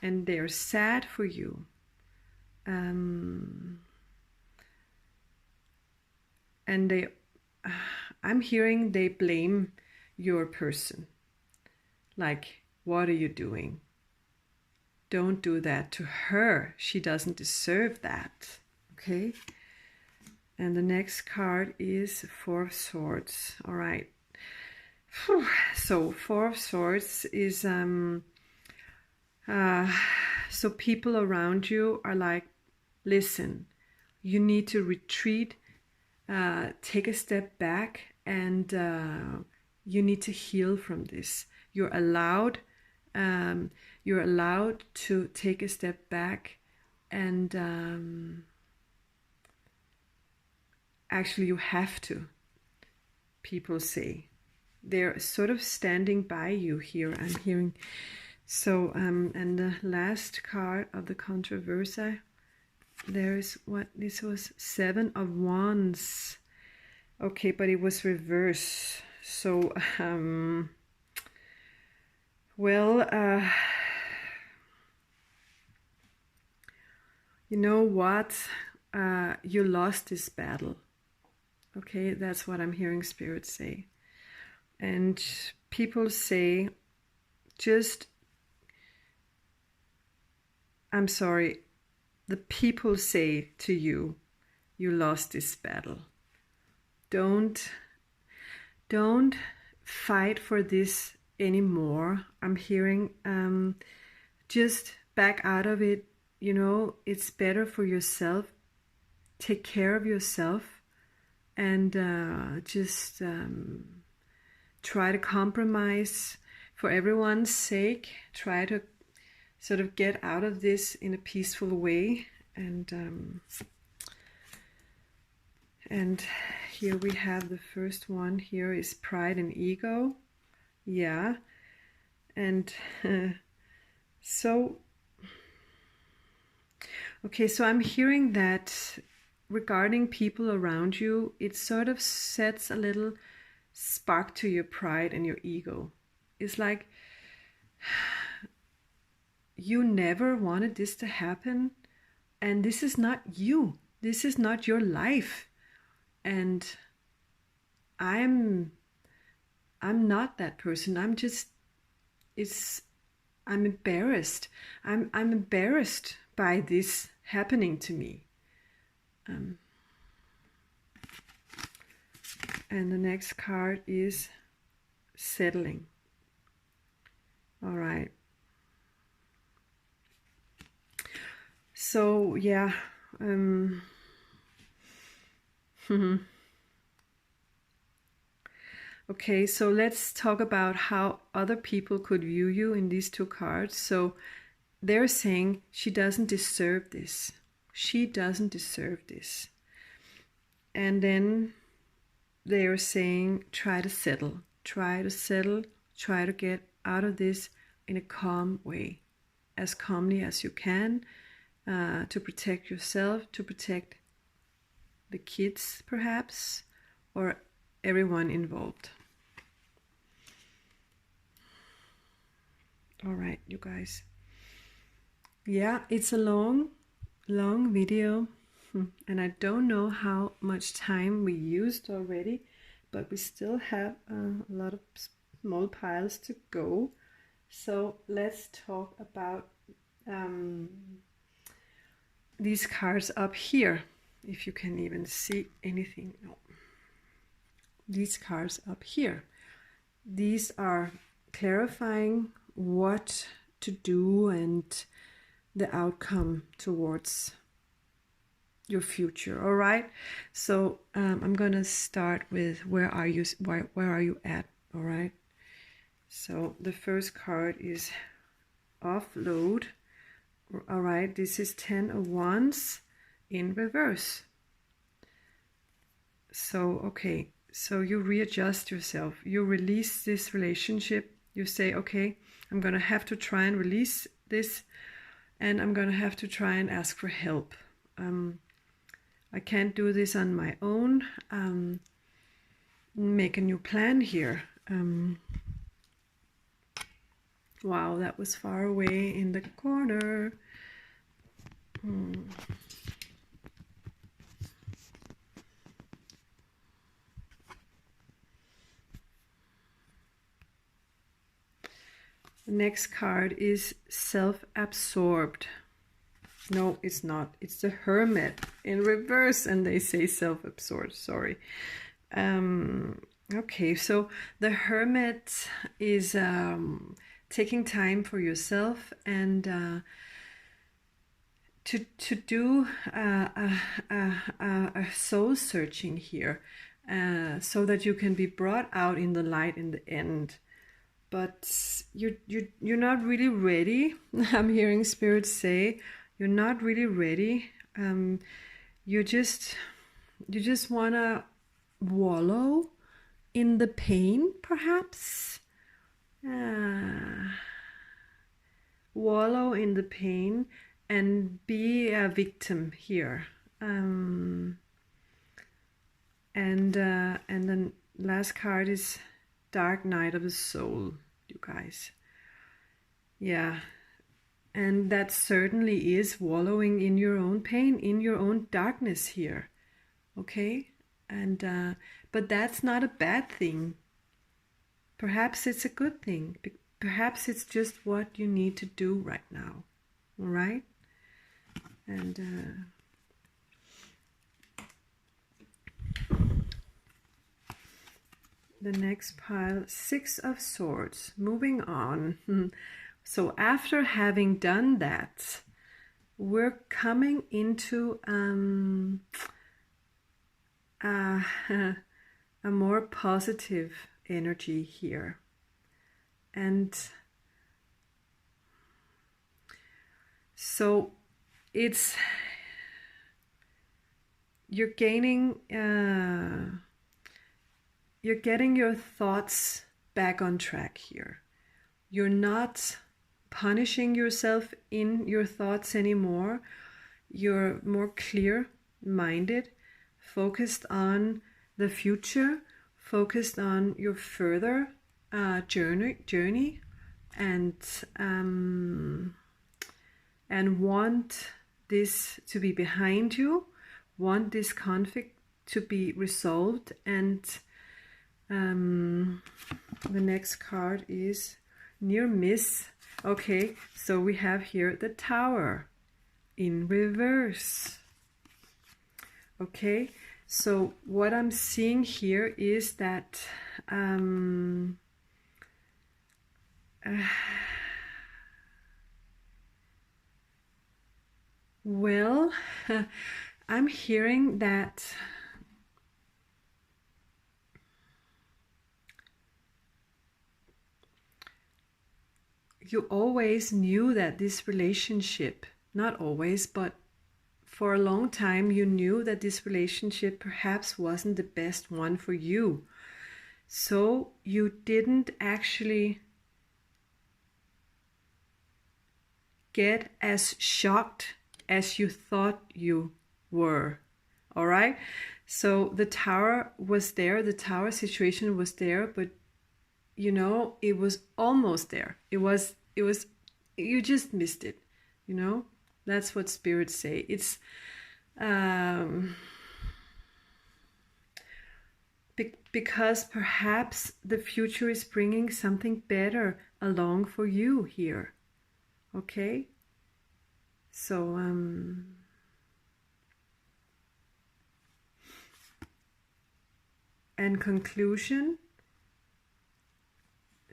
And they're sad for you. And I'm hearing they blame your person. Like, what are you doing? Don't do that to her. She doesn't deserve that. Okay? And the next card is Four of Swords. All right. Whew. So Four of Swords is so people around you are like, listen, you need to retreat, take a step back, and you need to heal from this. You're allowed to take a step back, and actually you have to. People say they're sort of standing by you here. I'm hearing. So and the last card of the controversy, there's what this was, Seven of Wands. Okay, but it was reverse. So well, you know what, you lost this battle. Okay, that's what I'm hearing Spirit say. And people say, just, I'm sorry, the people say to you, you lost this battle. Don't fight for this anymore. I'm hearing, just back out of it. You know, it's better for yourself. Take care of yourself, and just try to compromise for everyone's sake. Try to sort of get out of this in a peaceful way. And here we have the first one. Here is pride and ego. Yeah. And so, okay, so I'm hearing that regarding people around you, it sort of sets a little spark to your pride and your ego. It's like you never wanted this to happen, and this is not you. This is not your life. And I'm not that person. I'm embarrassed. I'm embarrassed by this happening to me. And the next card is settling. All right. So yeah. Okay, so let's talk about how other people could view you in these two cards. So they're saying she doesn't deserve this. She doesn't deserve this. And then they're saying try to settle. Try to settle. Try to get out of this in a calm way. As calmly as you can, to protect yourself, to protect the kids perhaps, or everyone involved. All right, you guys. Yeah, it's a long video, and I don't know how much time we used already, but we still have a lot of small piles to go. So let's talk about these cards up here, if you can even see anything. No. These cards up here, these are clarifying what to do and the outcome towards your future. All right, so I'm gonna start with where are you at. All right, so the first card is offload. All right, this is 10 of Wands in reverse. So okay, so you readjust yourself, you release this relationship, you say, okay, I'm gonna have to try and release this, and I'm gonna have to try and ask for help. I can't do this on my own. Make a new plan here. Wow, that was far away in the corner. The next card is self-absorbed. No, it's not. It's the Hermit in reverse, and they say self-absorbed. Sorry. Okay, so the Hermit is taking time for yourself and to do a soul searching here, so that you can be brought out in the light in the end. But you're not really ready. I'm hearing Spirit say you're not really ready. You just wanna wallow in the pain, perhaps. Wallow in the pain and be a victim here. And then last card is Dark Night of the Soul, you guys. Yeah, and that certainly is wallowing in your own pain, in your own darkness here. Okay, and but that's not a bad thing. Perhaps it's a good thing. Perhaps it's just what you need to do right now. All right, and the next pile, 6 of Swords. Moving on. So after having done that, we're coming into a more positive energy here. And so it's, you're getting your thoughts back on track here. You're not punishing yourself in your thoughts anymore. You're more clear-minded, focused on the future, focused on your further journey, and want this to be behind you, want this conflict to be resolved. And the next card is near miss. Okay, so we have here the Tower in reverse. Okay, so what I'm seeing here is that well, I'm hearing that you always knew that this relationship, not always, but for a long time, you knew that this relationship perhaps wasn't the best one for you. So you didn't actually get as shocked as you thought you were. All right? So the Tower was there, the Tower situation was there, but you know, it was almost there. It was, you just missed it, you know? That's what spirits say. It's because perhaps the future is bringing something better along for you here. Okay? So and conclusion.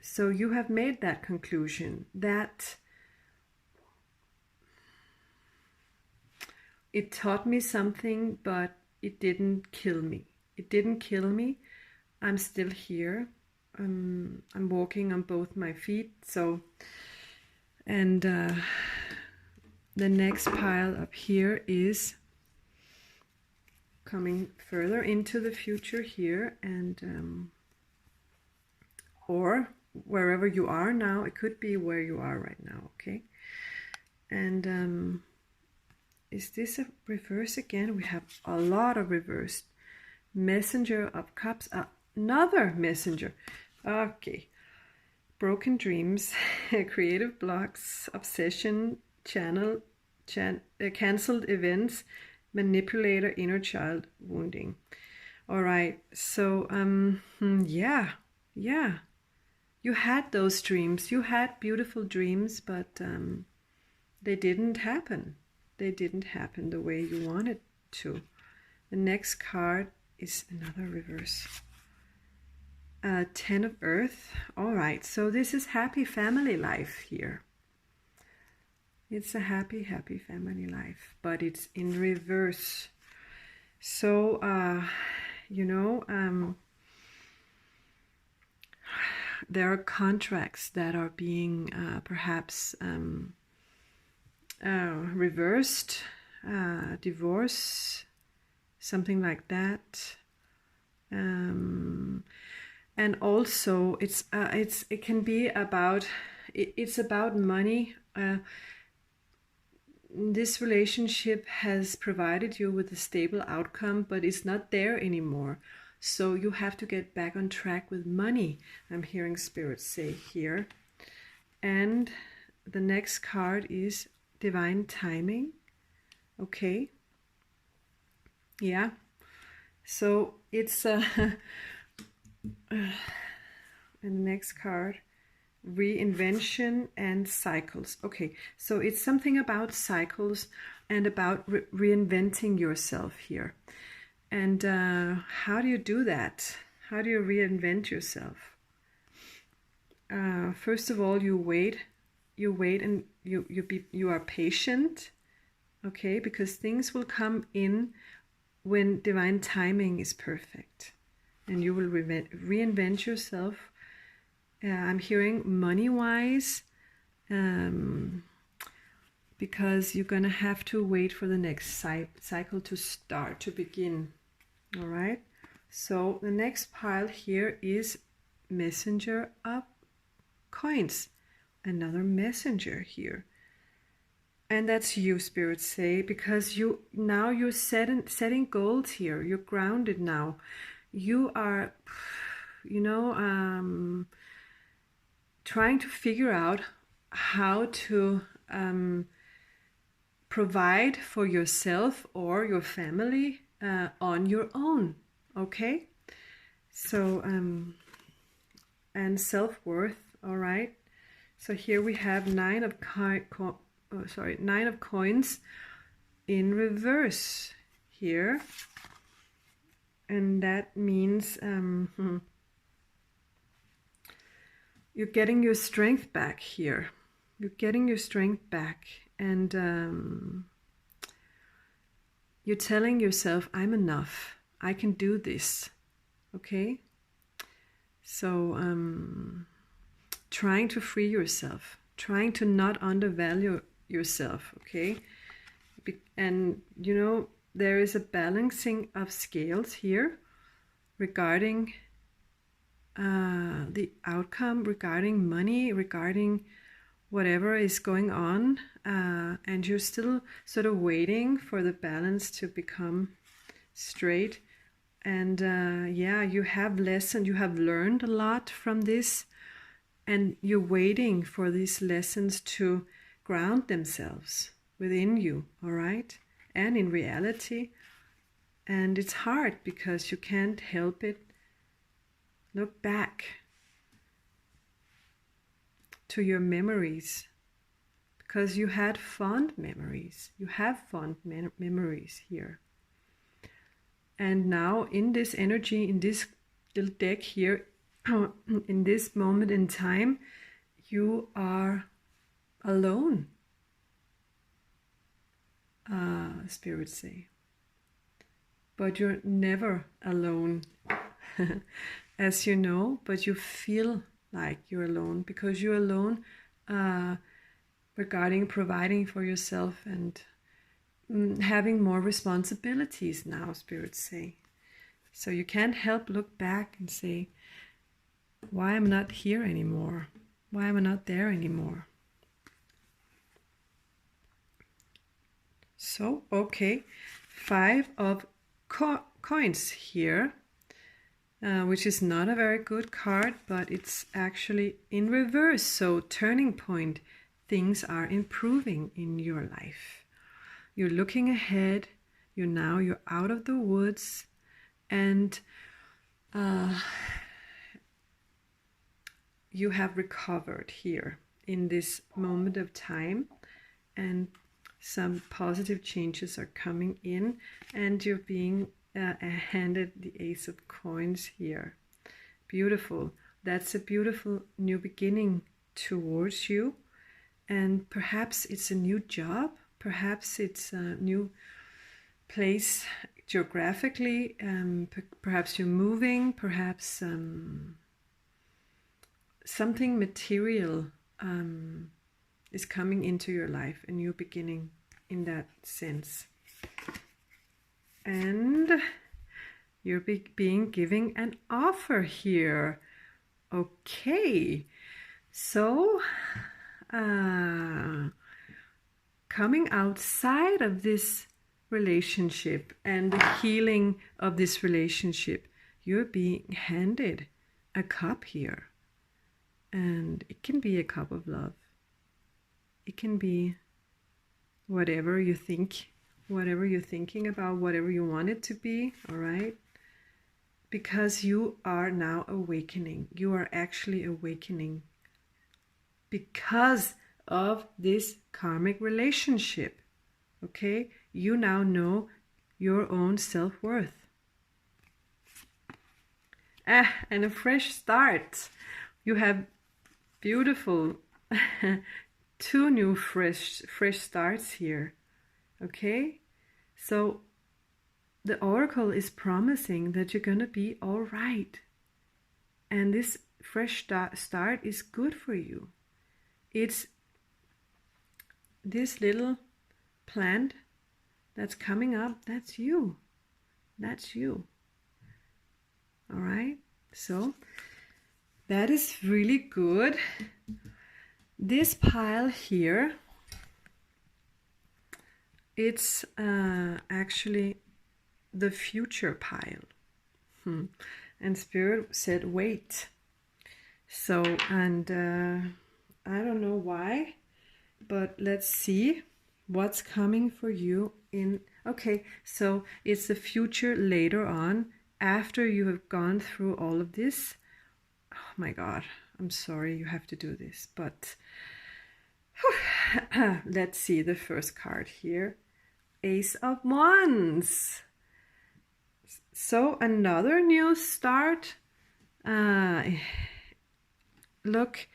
So you have made that conclusion that it taught me something, but it didn't kill me. It didn't kill me. I'm still here. I'm walking on both my feet. So, and the next pile up here is coming further into the future here, and or wherever you are now. It could be where you are right now. Okay, and is this a reverse again? We have a lot of reversed. Messenger of Cups, another messenger. Okay, broken dreams, creative blocks, obsession, cancelled events, manipulator, inner child, wounding. All right, so yeah, you had those dreams. You had beautiful dreams, but they didn't happen. They didn't happen the way you wanted to. The next card is another reverse. 10 of Earth. All right, so this is happy family life here. It's a happy family life, but it's in reverse. So, you know, there are contracts that are being perhaps reversed, divorce, something like that. And also it can be about, it's about money. This relationship has provided you with a stable outcome, but it's not there anymore. So you have to get back on track with money, I'm hearing spirits say here. And the next card is divine timing. Okay. Yeah. So it's and the next card, reinvention and cycles. Okay, so it's something about cycles and about reinventing yourself here. And how do you do that? How do you reinvent yourself? First of all, you wait and you are patient. Okay, because things will come in when divine timing is perfect, and you will reinvent yourself. I'm hearing money-wise, because you're gonna have to wait for the next cycle to start, to begin. All right, so the next pile here is messenger of coins, another messenger here. And that's you, spirits say, because you're setting goals here. You're grounded now. You are, trying to figure out how to provide for yourself or your family on your own. Okay, so and self-worth. All right. So here we have Nine of Coins in reverse here, and that means you're getting your strength back here. You're getting your strength back, and you're telling yourself, I'm enough. I can do this. Okay? So trying to free yourself, trying to not undervalue yourself, okay? And there is a balancing of scales here regarding the outcome, regarding money, regarding whatever is going on, and you're still sort of waiting for the balance to become straight. And yeah, you have learned a lot from this, and you're waiting for these lessons to ground themselves within you, all right, and in reality. And it's hard because you can't help it. Look back to your memories, because you had fond memories. You have fond memories here. And now in this energy, in this little deck here, in this moment in time, you are alone, spirits say. But you're never alone, as you know, but you feel like you're alone, because you're alone regarding providing for yourself and having more responsibilities now, spirits say. So you can't help look back and say, why am I not here anymore? Why am I not there anymore? So, okay, 5 of coins here, which is not a very good card, but it's actually in reverse. So turning point, things are improving in your life. You're looking ahead, you're out of the woods, and you have recovered here in this moment of time, and some positive changes are coming in, and you're being handed the Ace of Coins here. Beautiful. That's a beautiful new beginning towards you, and perhaps it's a new job, perhaps it's a new place geographically, perhaps you're moving, perhaps something material is coming into your life, a new beginning in that sense. And you're being given an offer here. Okay, so coming outside of this relationship and the healing of this relationship, you're being handed a cup here. And it can be a cup of love. It can be whatever you think, whatever you're thinking about, whatever you want it to be, all right? Because you are now awakening. You are actually awakening because of this karmic relationship, okay? You now know your own self-worth. And a fresh start. You have beautiful 2 new fresh starts here, okay? So the oracle is promising that you're gonna be all right, and this fresh start is good for you. It's this little plant that's coming up. That's you. That's you. All right. So that is really good. This pile here, it's actually the future pile. And Spirit said, wait. So, and I don't know why, but let's see what's coming for you in. Okay, so it's the future later on, after you have gone through all of this. Oh my God, I'm sorry you have to do this, but let's see the first card here. Ace of Wands. So another new start. Look,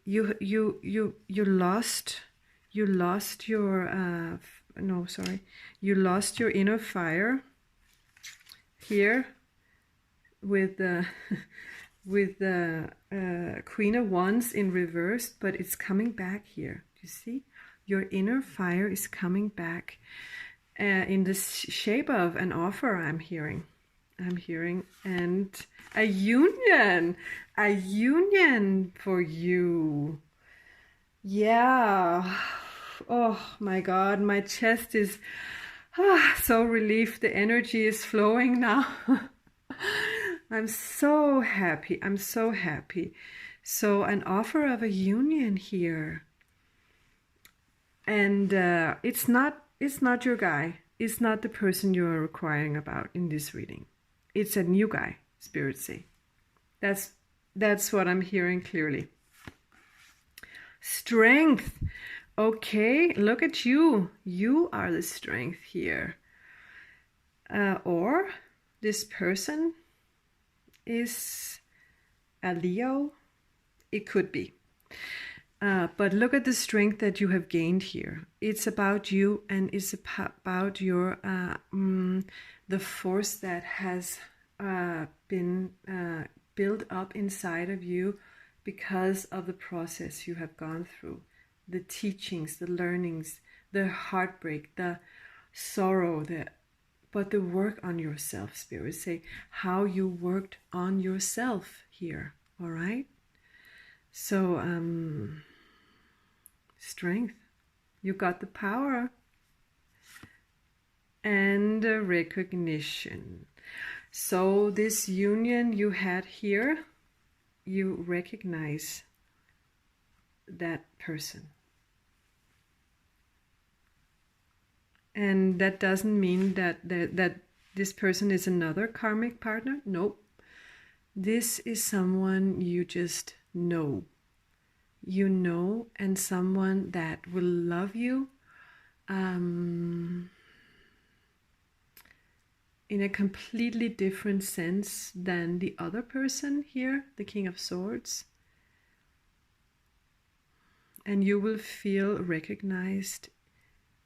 you lost your you lost your inner fire here with the with the Queen of Wands in reverse, but it's coming back here. You see, your inner fire is coming back in the shape of an offer. I'm hearing, and a union for you. Yeah. Oh my God, my chest is so relieved. The energy is flowing now. I'm so happy. I'm so happy. So an offer of a union here. And it's not your guy. It's not the person you are inquiring about in this reading. It's a new guy, Spirit say. That's what I'm hearing clearly. Strength. Okay, look at you. You are the strength here. Or this person is a Leo. It could be. But look at the strength that you have gained here. It's about you, and it's about your the force that has been built up inside of you because of the process you have gone through, the teachings, the learnings, the heartbreak, the sorrow, but the work on yourself. Spirit say how you worked on yourself here. All right. So strength, you got the power, and recognition. So this union you had here, you recognize that person. And that doesn't mean that this person is another karmic partner. Nope. This is someone you just know. You know, and someone that will love you in a completely different sense than the other person here, the King of Swords. And you will feel recognized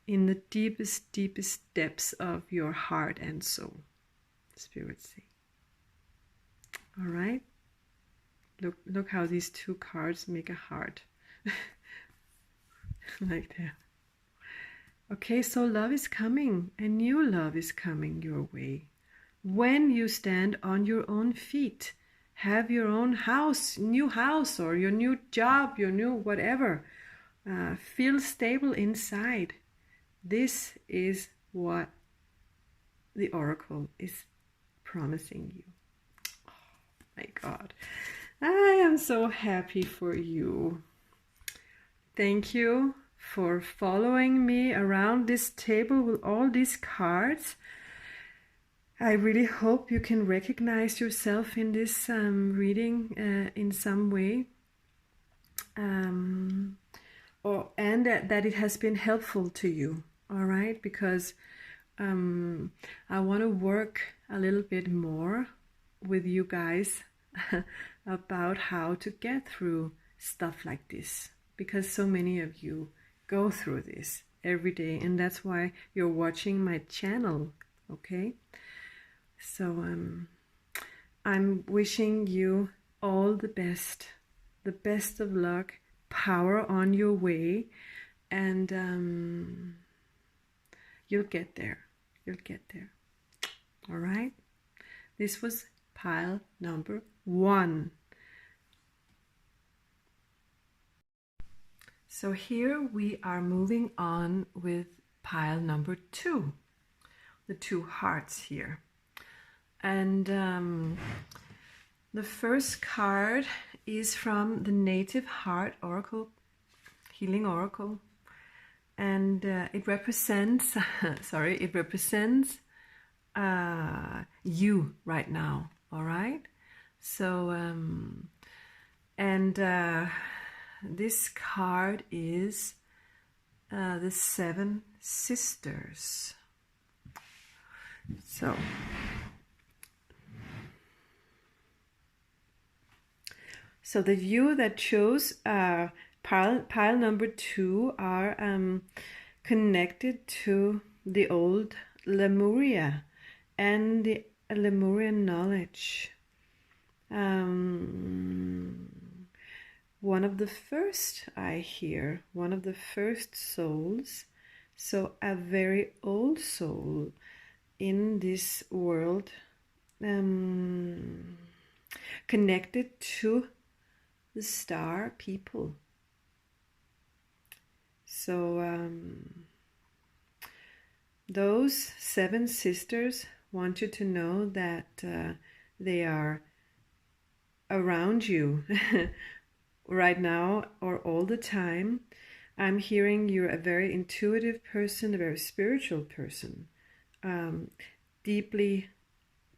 in the deepest, deepest depths of your heart and soul, Spirit say. All right. Look how these two cards make a heart. Like that. Okay, so love is coming. A new love is coming your way. When you stand on your own feet, have your own house, new house, or your new job, your new whatever. Feel stable inside. This is what the oracle is promising you. Oh my God. I am so happy for you. Thank you for following me around this table with all these cards. I really hope you can recognize yourself in this reading in some way. And that it has been helpful to you. All right, because I want to work a little bit more with you guys about how to get through stuff like this, because so many of you go through this every day, and that's why you're watching my channel Okay, so I'm wishing you all the best of luck, power on your way, and you'll get there. You'll get there. All right. This was pile number 1. So here we are moving on with pile number 2, the 2 hearts here. And the first card is from the Native Heart Oracle, Healing Oracle. And it represents, it represents you right now, all right? So, this card is the 7 Sisters. So the view that chose pile number 2 are connected to the old Lemuria and the Lemurian knowledge. One of the first, I hear, one of the first souls, so a very old soul in this world, connected to the star people. So those 7 sisters want you to know that they are around you right now or all the time. I'm hearing you're a very intuitive person, a very spiritual person, deeply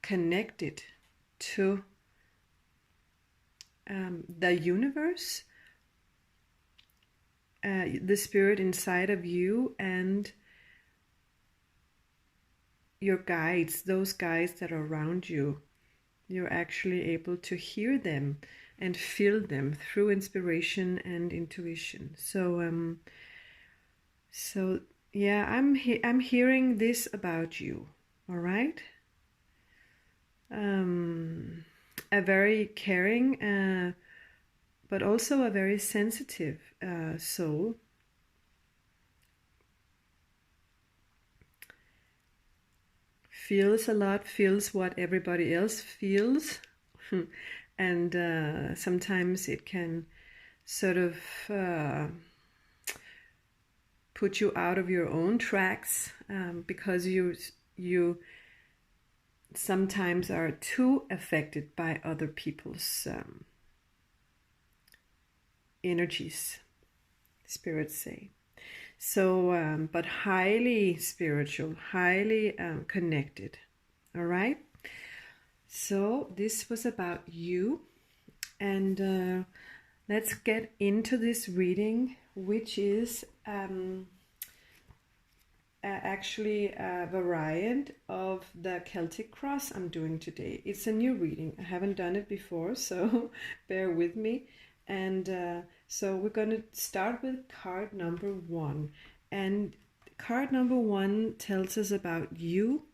connected to the universe, the spirit inside of you, and your guides, those guides that are around you. You're actually able to hear them and feel them through inspiration and intuition. So yeah, I'm hearing this about you. All right. A very caring, but also a very sensitive soul. Feels a lot, feels what everybody else feels. And sometimes it can sort of put you out of your own tracks, because you sometimes are too affected by other people's energies, spirits say. So, but highly spiritual, highly connected. All right. So this was about you, and let's get into this reading, which is actually a variant of the Celtic Cross I'm doing today. It's a new reading. I haven't done it before, so bear with me. And so we're going to start with card number 1. And card number 1 tells us about you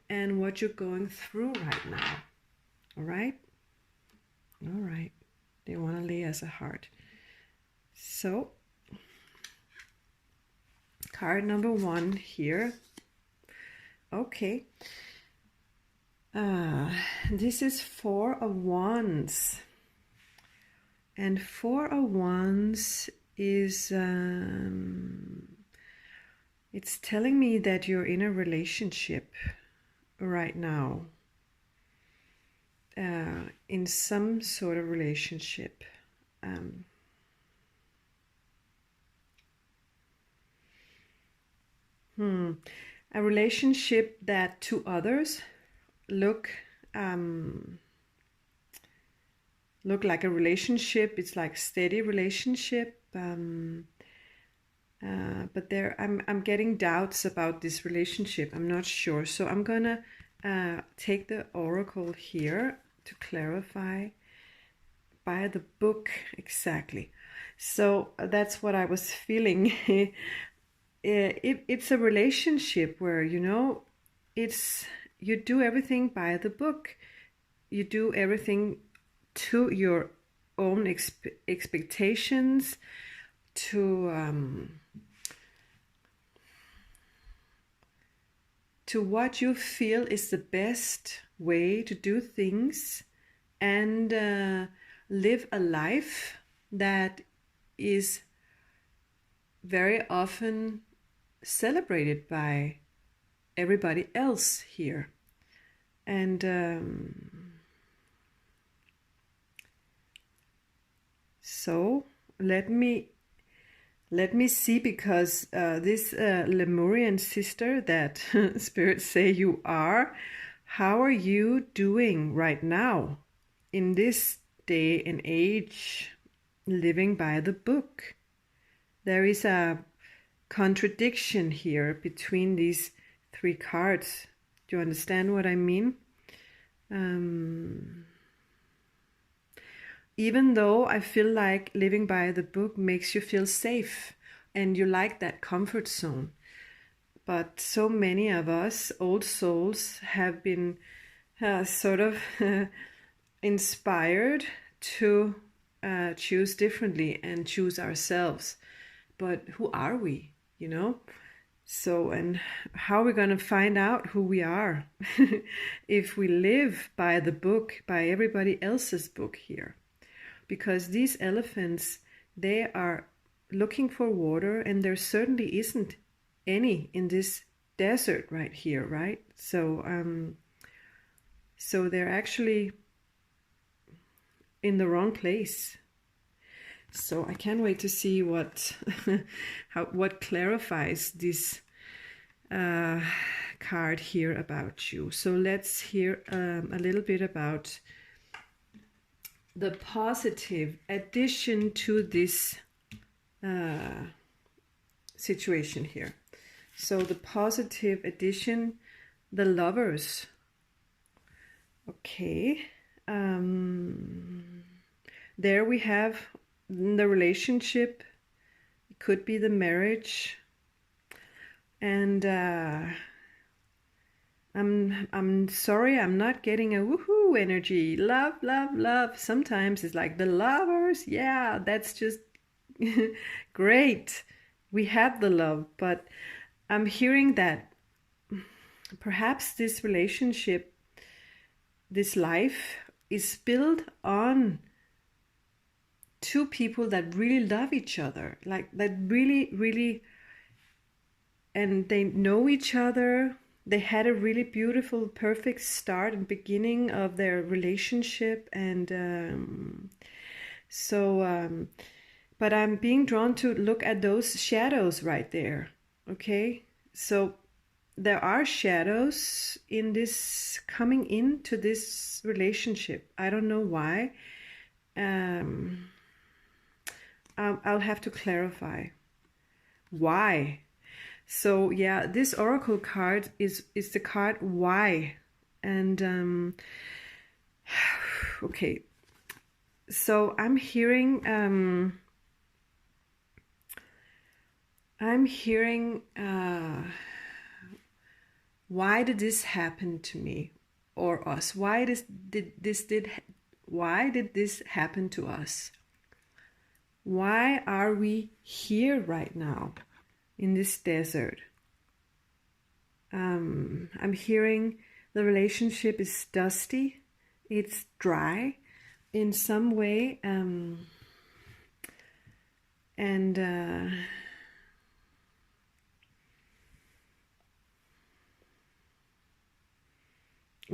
and what you're going through right now. All right? All right. They want to lay us a heart. So, card number 1 here. Okay. This is 4 of Wands. And 4 of Wands is, it's telling me that you're in a relationship right now. In some sort of relationship. A relationship that to others look like a relationship. It's like steady relationship, but there I'm getting doubts about this relationship. I'm not sure, so I'm gonna take the oracle here to clarify by the book exactly. So that's what I was feeling. It's a relationship where, you know, you do everything by the book. You do everything to your own expectations, to what you feel is the best way to do things, and live a life that is very often celebrated by everybody else here. And so let me see, because this Lemurian sister that spirits say you are, how are you doing right now in this day and age, living by the book? There is a contradiction here between these three cards. Do you understand what I mean? Even though I feel like living by the book makes you feel safe and you like that comfort zone, but so many of us old souls have been sort of inspired to choose differently and choose ourselves. But who are we, you know? So, and how are we going to find out who we are if we live by the book, by everybody else's book here? Because these elephants, they are looking for water, and there certainly isn't any in this desert right here, right? So, so they're actually in the wrong place. So I can't wait to see what what clarifies this card here about you. So let's hear a little bit about the positive addition to this situation here. So the positive addition, the lovers. Okay. There we have the relationship. It could be the marriage. And I'm sorry, I'm not getting a woohoo energy. Love, love, love. Sometimes it's like the lovers. Yeah, that's just great. We have the love, but I'm hearing that perhaps this relationship, this life, is built on two people that really love each other, like that really, really, and they know each other. They had a really beautiful, perfect start and beginning of their relationship, and but I'm being drawn to look at those shadows right there. Okay, so there are shadows in this, coming into this relationship. I don't know why. I'll have to clarify why. So yeah, this oracle card is the card why. And okay, so I'm hearing why did this happen to me or us? Why did this happen to us? Why are we here right now in this desert? I'm hearing the relationship is dusty, it's dry in some way, and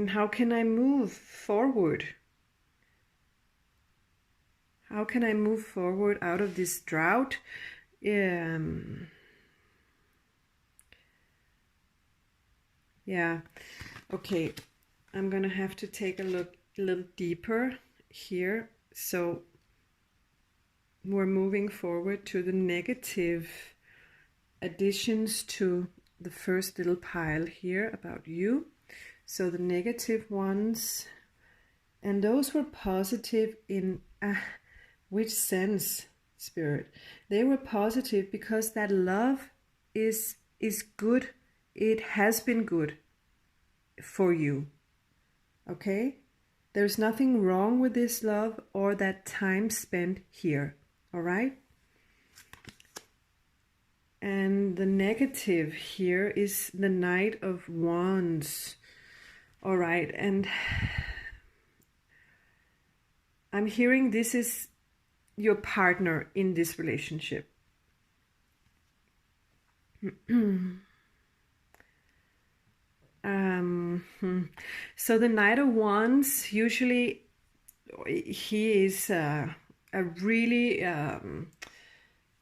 how can I move forward? How can I move forward out of this drought? Yeah, okay, I'm gonna have to take a look a little deeper here. So we're moving forward to the negative additions to the first little pile here about you. So the negative ones, and those were positive in which sense, Spirit? They were positive because that love is good. It has been good. for you. Okay? There's nothing wrong with this love or that time spent here. All right? And the negative here is the Knight of Wands. All right, and I'm hearing this is your partner in this relationship. So the Knight of Wands, usually he is a really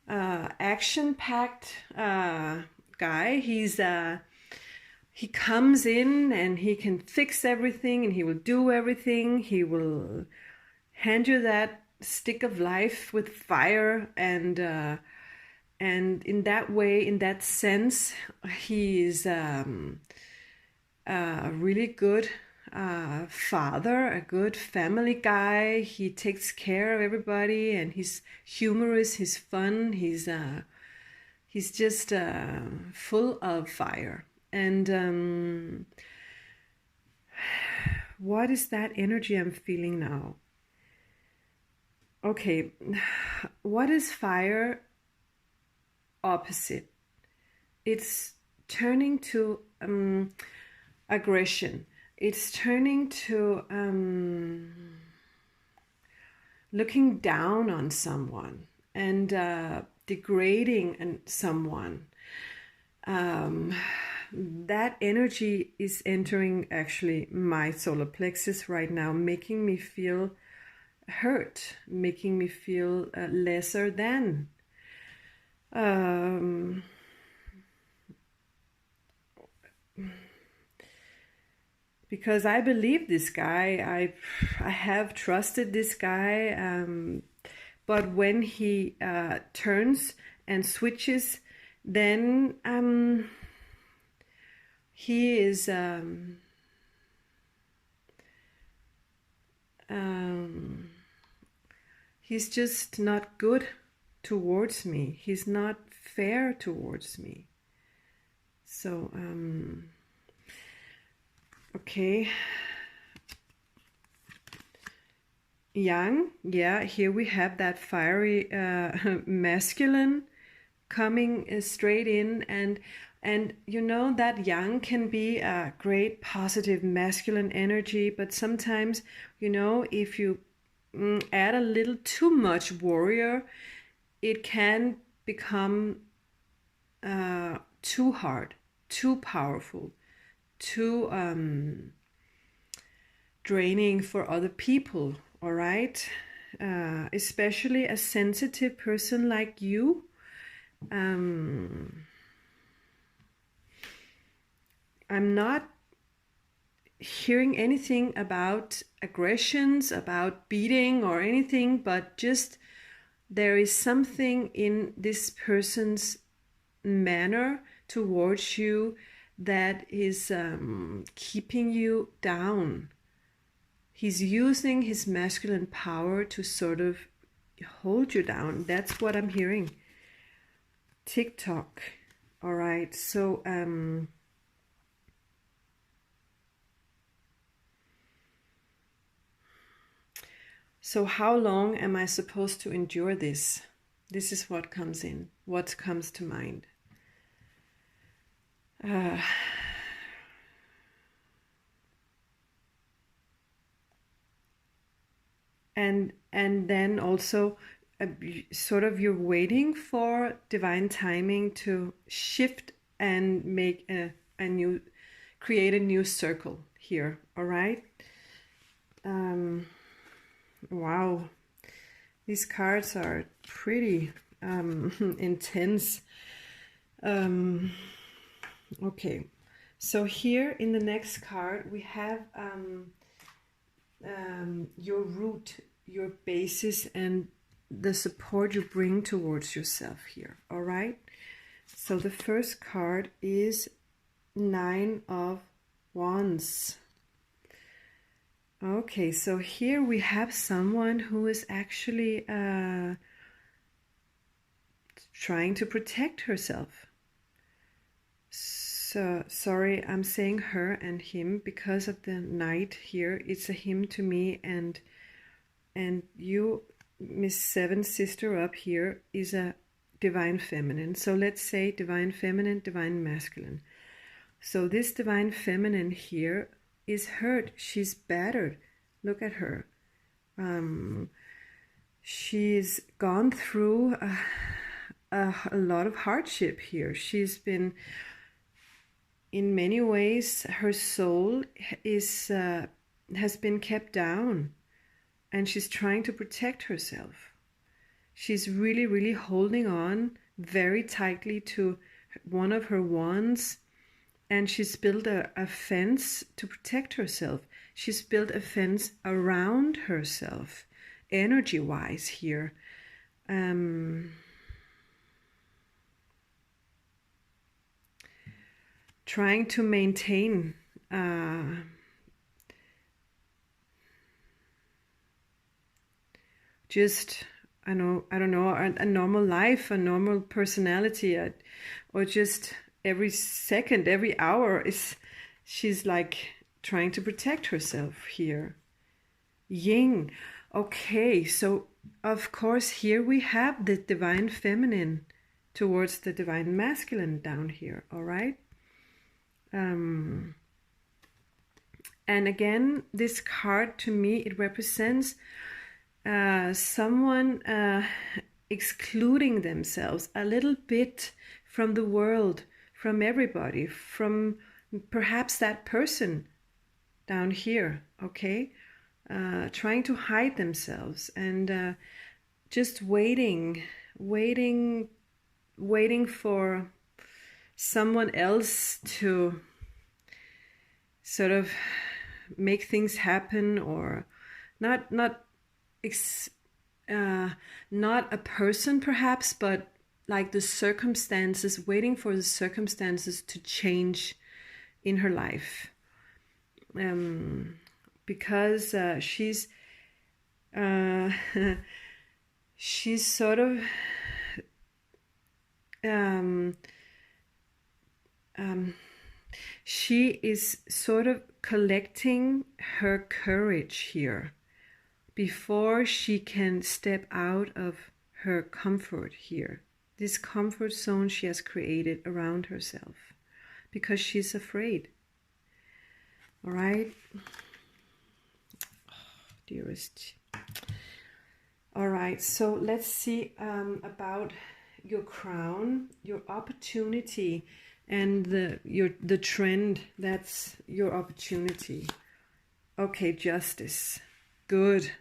action-packed guy. He comes in and he can fix everything and he will do everything. He will hand you that stick of life with fire, and in that way, in that sense, he is a really good father, a good family guy. He takes care of everybody, and he's humorous, he's fun, he's just full of fire. And what is that energy I'm feeling now? Okay, what is fire opposite? It's turning to aggression. It's turning to looking down on someone and degrading someone. That energy is entering actually my solar plexus right now, making me feel hurt, making me feel lesser than. Because I believe this guy, I have trusted this guy, but when he turns and switches, then he is he's just not good towards me. He's not fair towards me. So okay, Yang, yeah, here we have that fiery masculine coming straight in, and you know that Yang can be a great positive masculine energy, but sometimes, you know, if you add a little too much warrior, it can become too hard, too powerful, too draining for other people. All right, especially a sensitive person like you. I'm not hearing anything about aggressions, about beating or anything, but just there is something in this person's manner towards you that is keeping you down. He's using his masculine power to sort of hold you down. That's what I'm hearing. TikTok. All right, so so how long am I supposed to endure this? This is what comes in, what comes to mind. And then also sort of you're waiting for divine timing to shift and make a new, create a new circle here. All right. Wow, these cards are pretty intense. Okay, so here in the next card we have your root, your basis, and the support you bring towards yourself here. All right, so the first card is Nine of Wands. Okay, so here we have someone who is actually trying to protect herself. So sorry, I'm saying her and him because of the knight here. It's a him to me, and you, Miss Seven Sister up here, is a divine feminine. So let's say divine feminine, divine masculine. So this divine feminine here is hurt. She's battered. Look at her. She's gone through a lot of hardship here. She's been, in many ways, her soul has been kept down, and she's trying to protect herself. She's really, really holding on very tightly to one of her wands, and she's built a fence to protect herself. She's built a fence around herself, energy-wise here. Trying to maintain just, I don't know, a normal life, a normal personality, or just every second, every hour she's like trying to protect herself here. Yin. Okay, so of course here we have the divine feminine towards the divine masculine down here, all right? And again, this card to me, it represents someone excluding themselves a little bit from the world, from everybody, from perhaps that person down here, okay? Trying to hide themselves and just waiting for someone else to sort of make things happen, or not a person perhaps, but like the circumstances, waiting for the circumstances to change in her life, because she's sort of she is sort of collecting her courage here before she can step out of her comfort here, this comfort zone she has created around herself, because she's afraid. All right, dearest. All right, so let's see about your crown, your opportunity, and the trend. That's your opportunity. Okay, justice. Good.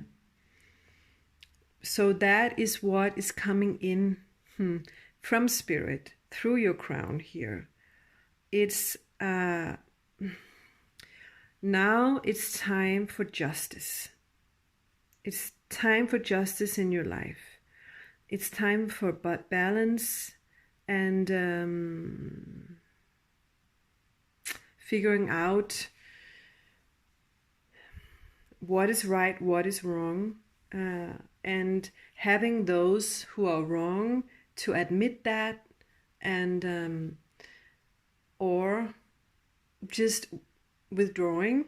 So that is what is coming in from spirit through your crown here. It's now it's time for justice. It's time for justice in your life. It's time for balance and figuring out what is right, what is wrong, and having those who are wrong to admit that, and or just withdrawing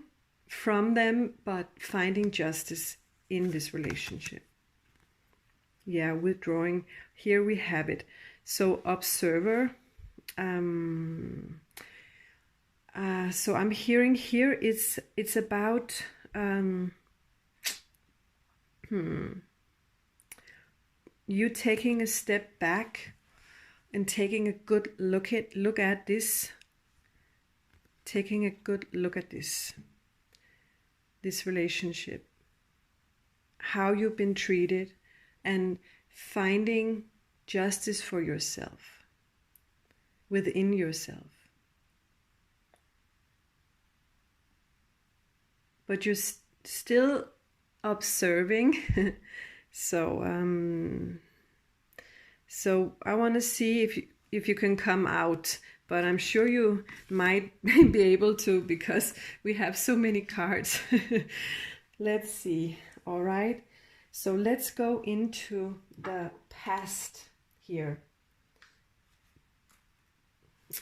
from them, but finding justice in this relationship. Yeah, withdrawing. Here we have it. So observer. So I'm hearing here it's about you taking a step back and taking a good look at this. Taking a good look at this relationship, how you've been treated, and finding justice for yourself, within yourself. But you're still observing. So I want to see if you can come out, but I'm sure you might be able to, because we have so many cards. Let's see. All right. So let's go into the past here.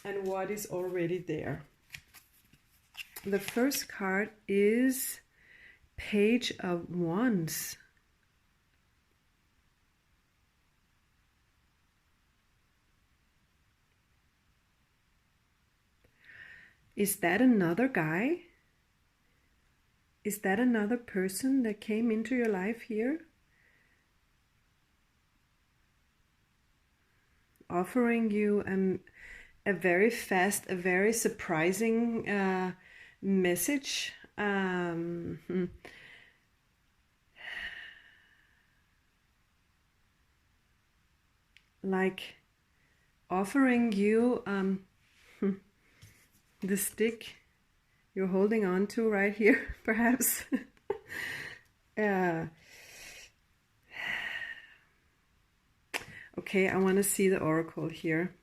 and what is already there. The first card is Page of Wands. Is that another guy? Is that another person that came into your life here? Offering you a very fast, a very surprising message. Like offering you the stick you're holding on to right here, perhaps. Okay, I want to see the oracle here.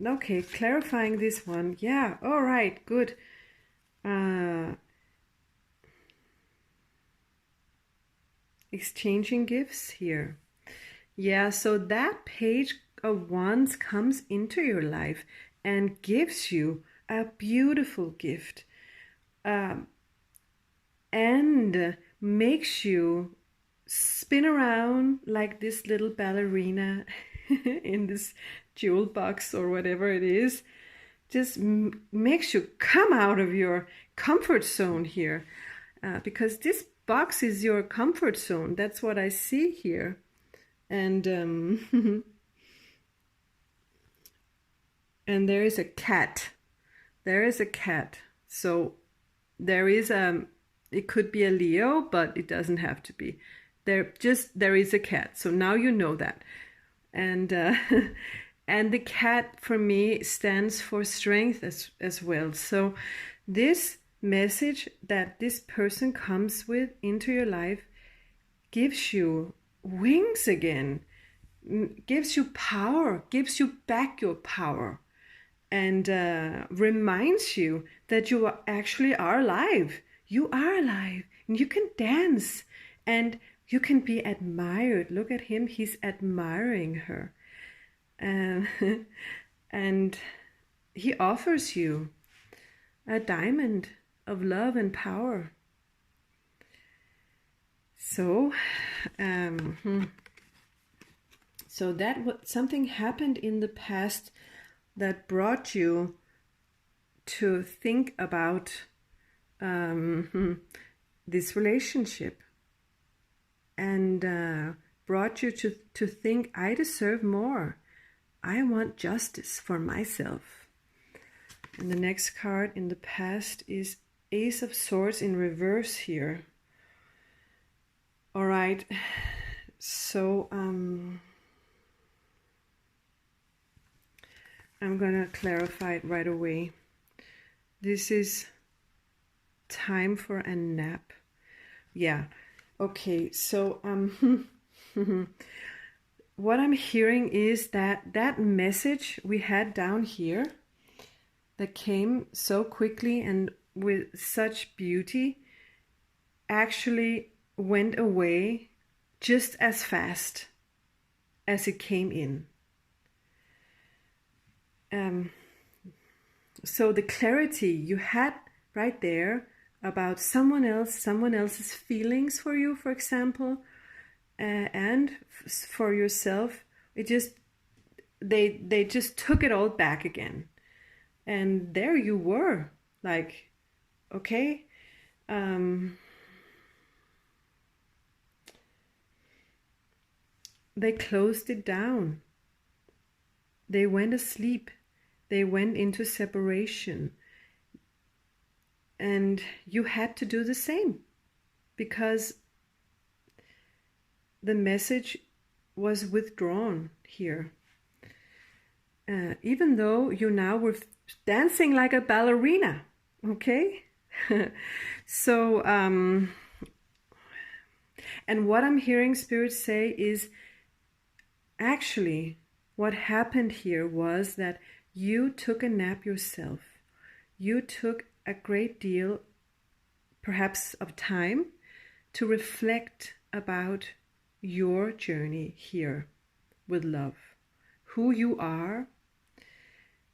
Okay, clarifying this one. Yeah, all right, good. Exchanging gifts here. Yeah, so that Page of Wands comes into your life and gives you a beautiful gift, and makes you spin around like this little ballerina in this jewel box or whatever it is. Just makes you come out of your comfort zone here, because this box is your comfort zone. That's what I see here. And and there is a cat. There is a cat. So there is it could be a Leo, but it doesn't have to be. There is a cat. So now you know that. And and the cat for me stands for strength as well. So this message that this person comes with into your life gives you wings again, gives you power, gives you back your power, and reminds you that you actually are alive. You are alive, and you can dance, and you can be admired. Look at him, he's admiring her. And he offers you a diamond of love and power. So, so that something happened in the past that brought you to think about this relationship, and brought you to think, I deserve more. I want justice for myself. And the next card in the past is Ace of Swords in reverse here. All right, so I'm gonna clarify it right away. This is time for a nap. Yeah, okay, so what I'm hearing is that message we had down here that came so quickly and with such beauty actually went away just as fast as it came in. So the clarity you had right there about someone else's feelings for you, for example, and for yourself, it just they just took it all back again, and there you were, like, okay, they closed it down. They went asleep. They went into separation. And you had to do the same because the message was withdrawn here. Even though you now were dancing like a ballerina, okay? So, and what I'm hearing Spirit say is, actually, what happened here was that you took a nap yourself. You took a great deal, perhaps, of time to reflect about your journey here with love. who you are,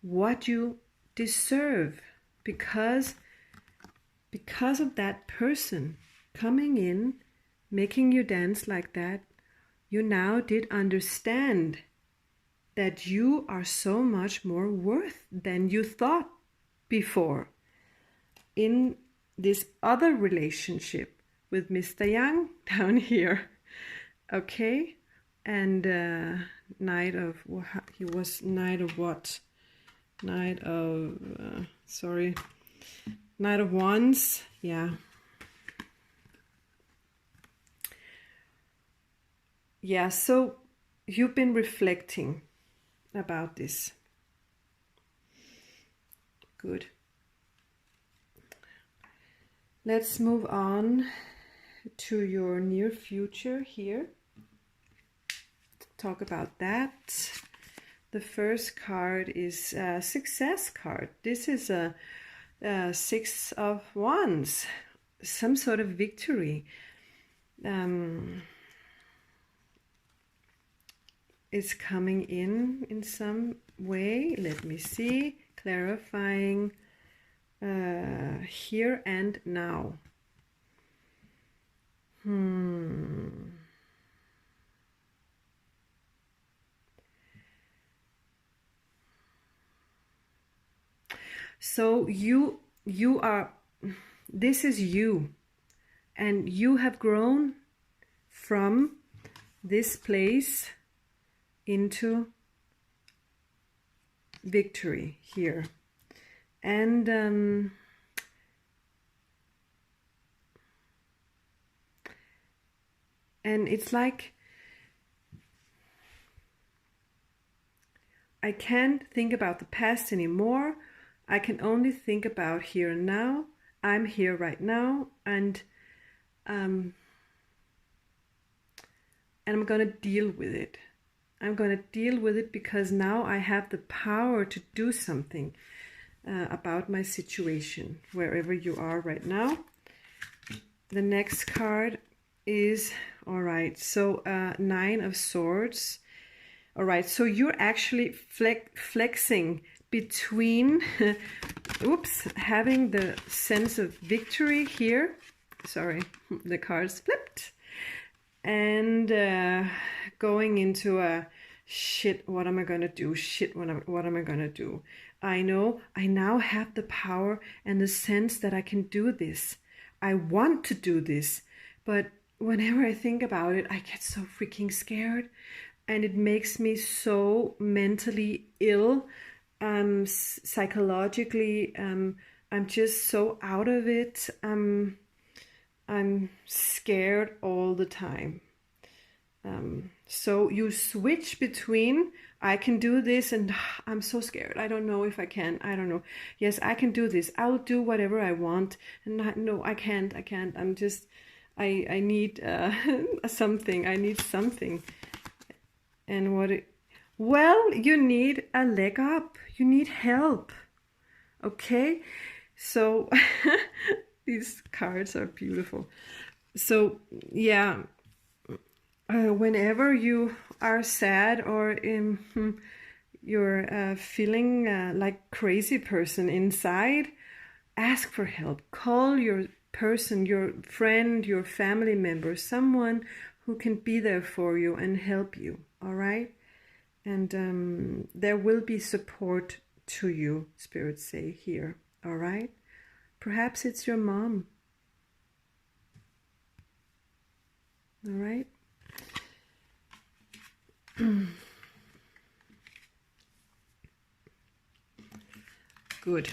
what you deserve, because of that person coming in, making you dance like that, you now did understand that you are so much more worth than you thought before in this other relationship with Mr. Yang down here. Okay? And Knight of, he was Knight of what? Knight of, Knight of Wands. Yeah. Yeah, so you've been reflecting about this. Good. Let's move on to your near future here. Talk about that. The first card is a success card. This is a Six of Wands, some sort of victory. Is coming in some way. Let me see. Clarifying here and now. So you are, this is you, and you have grown from this place into victory here. And it's like I can't think about the past anymore. I can only think about here and now. I'm here right now, and I'm gonna deal with it. I'm going to deal with it because now I have the power to do something about my situation, wherever you are right now. The next card is, all right, so Nine of Swords. All right, so you're actually flexing between, oops, having the sense of victory here. Sorry, the cards flipped. And going into a shit, what am I gonna do? Shit, what am I gonna do? I know I now have the power and the sense that I can do this. I want to do this, but whenever I think about it, I get so freaking scared, and it makes me so mentally ill, psychologically. I'm just so out of it. I'm scared all the time. So you switch between, I can do this, and I'm so scared. I don't know if I can. I don't know. Yes, I can do this. I'll do whatever I want. And no, I can't. I'm just, I need something. I need something. And well, you need a leg up. You need help. Okay? So these cards are beautiful. So yeah, whenever you are sad or you're feeling like crazy person inside, ask for help. Call your person, your friend, your family member, someone who can be there for you and help you. All right? And there will be support to you, spirits say here. All right? Perhaps it's your mom. All right? Good.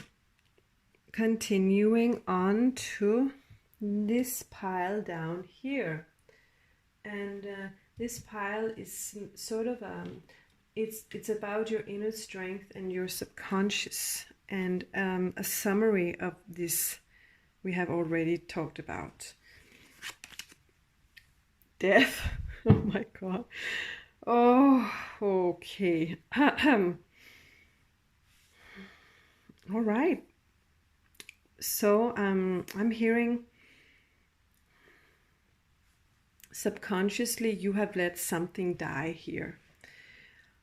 Continuing on to this pile down here. And this pile is sort of, it's about your inner strength and your subconscious. And a summary of this we have already talked about. Death. Oh my God. Oh, okay. All right. So I'm hearing subconsciously you have let something die here.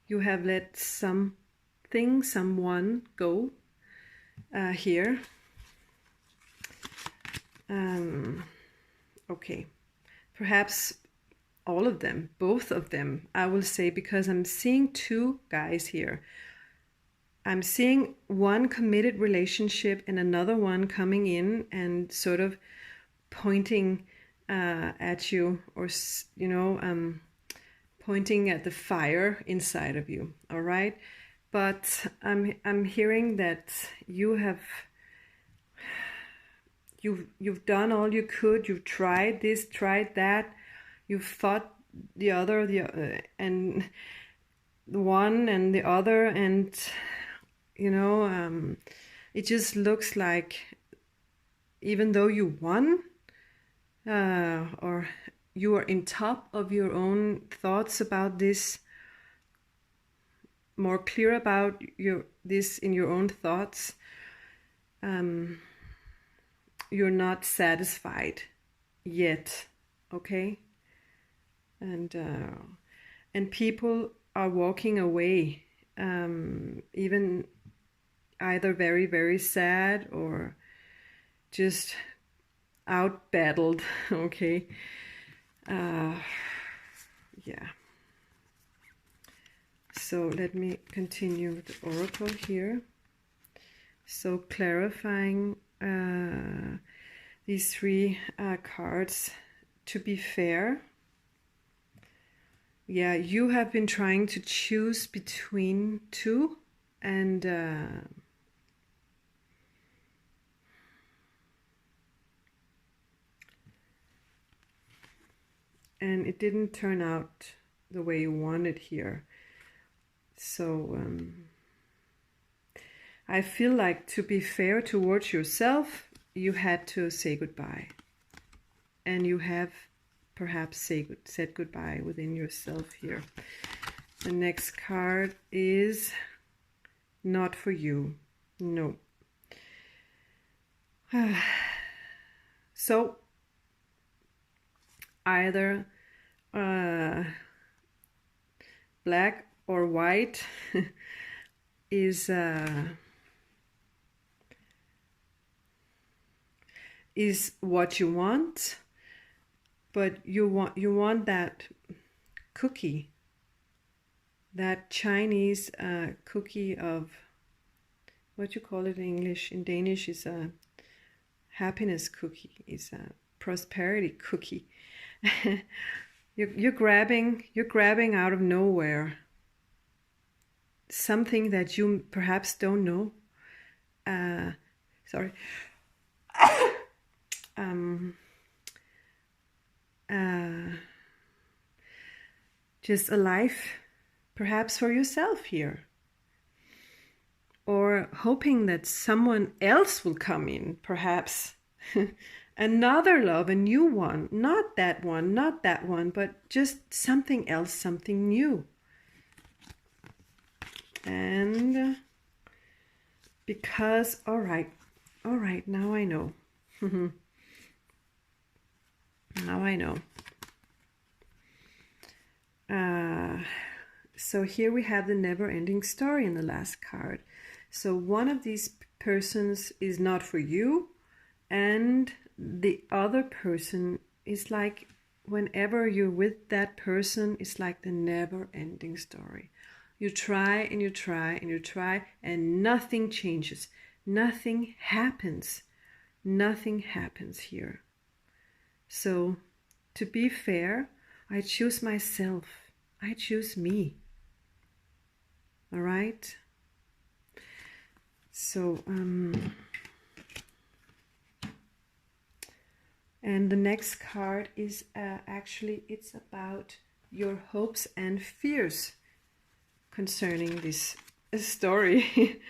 You have let someone go here. Okay, perhaps all of them, both of them, I will say, because I'm seeing two guys here. I'm seeing one committed relationship and another one coming in and sort of pointing at you, or pointing at the fire inside of you. All right, but I'm hearing that you've done all you could. You've tried this, tried that. You've fought the other, and the one and the other, and it just looks like even though you won, or you are in top of your own thoughts about this, more clear about this in your own thoughts, you're not satisfied yet, okay? And people are walking away, even either very, very sad or just out battled, okay? Yeah. So let me continue with the oracle here. So clarifying these three cards, to be fair. Yeah, you have been trying to choose between two, and it didn't turn out the way you wanted here. So I feel like, to be fair towards yourself, you had to say goodbye, and you have perhaps said goodbye within yourself here. The next card is not for you. No. So either black or white is what you want, but you want that cookie, that Chinese cookie of, what you call it in English, in Danish is a happiness cookie, is a prosperity cookie. you're grabbing out of nowhere something that you perhaps don't know. Sorry. Just a life perhaps for yourself here, or hoping that someone else will come in, perhaps another love, a new one, not that one, but just something else, something new. And because, all right, now I know. Now I know. So here we have the never-ending story in the last card. So one of these persons is not for you, and the other person is like, whenever you're with that person, it's like the never-ending story. You try and you try and you try, and nothing changes. Nothing happens. Nothing happens here. So, to be fair, I choose myself. I choose me. All right? So, and the next card is actually, it's about your hopes and fears concerning this story.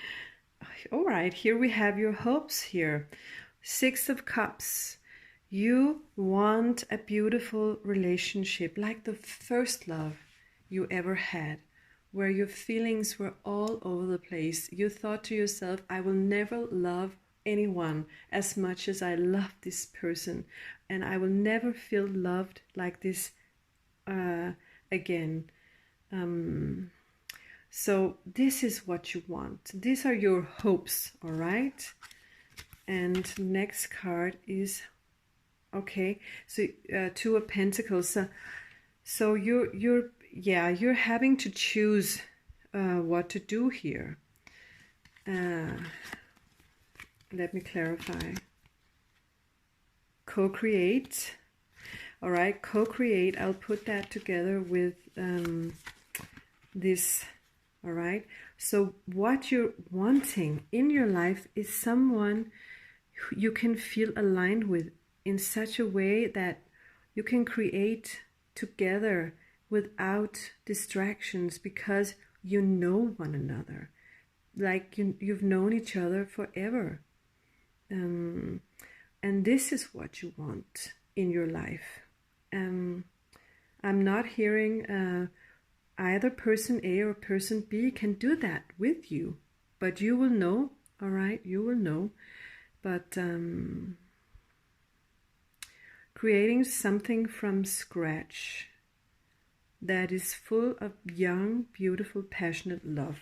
All right, here we have your hopes here. 6 of Cups. You want a beautiful relationship, like the first love you ever had, where your feelings were all over the place. You thought to yourself, I will never love anyone as much as I love this person, and I will never feel loved like this again. So this is what you want. These are your hopes, all right? And next card is, okay, so Two of Pentacles. So you're having to choose what to do here. Let me clarify. Co-create. All right, co-create. I'll put that together with this. All right. So what you're wanting in your life is someone you can feel aligned with in such a way that you can create together without distractions, because you know one another, like you've known each other forever. And this is what you want in your life. I'm not hearing either person A or person B can do that with you, but you will know, all right? You will know. But creating something from scratch that is full of young, beautiful, passionate love.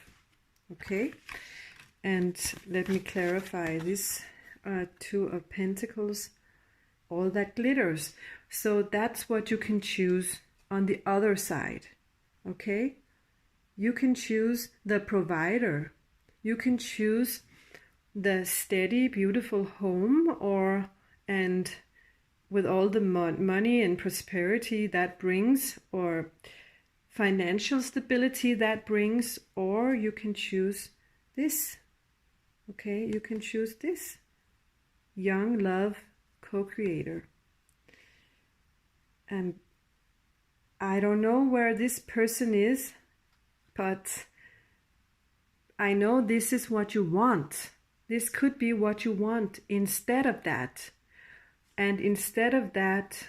Okay? And let me clarify this Two of Pentacles, all that glitters. So that's what you can choose on the other side. Okay? You can choose the provider. You can choose the steady, beautiful home, and with all the money and prosperity that brings, or financial stability that brings, or you can choose this. Okay, you can choose this. Young love co-creator. And I don't know where this person is, but I know this is what you want. This could be what you want instead of that. And instead of that,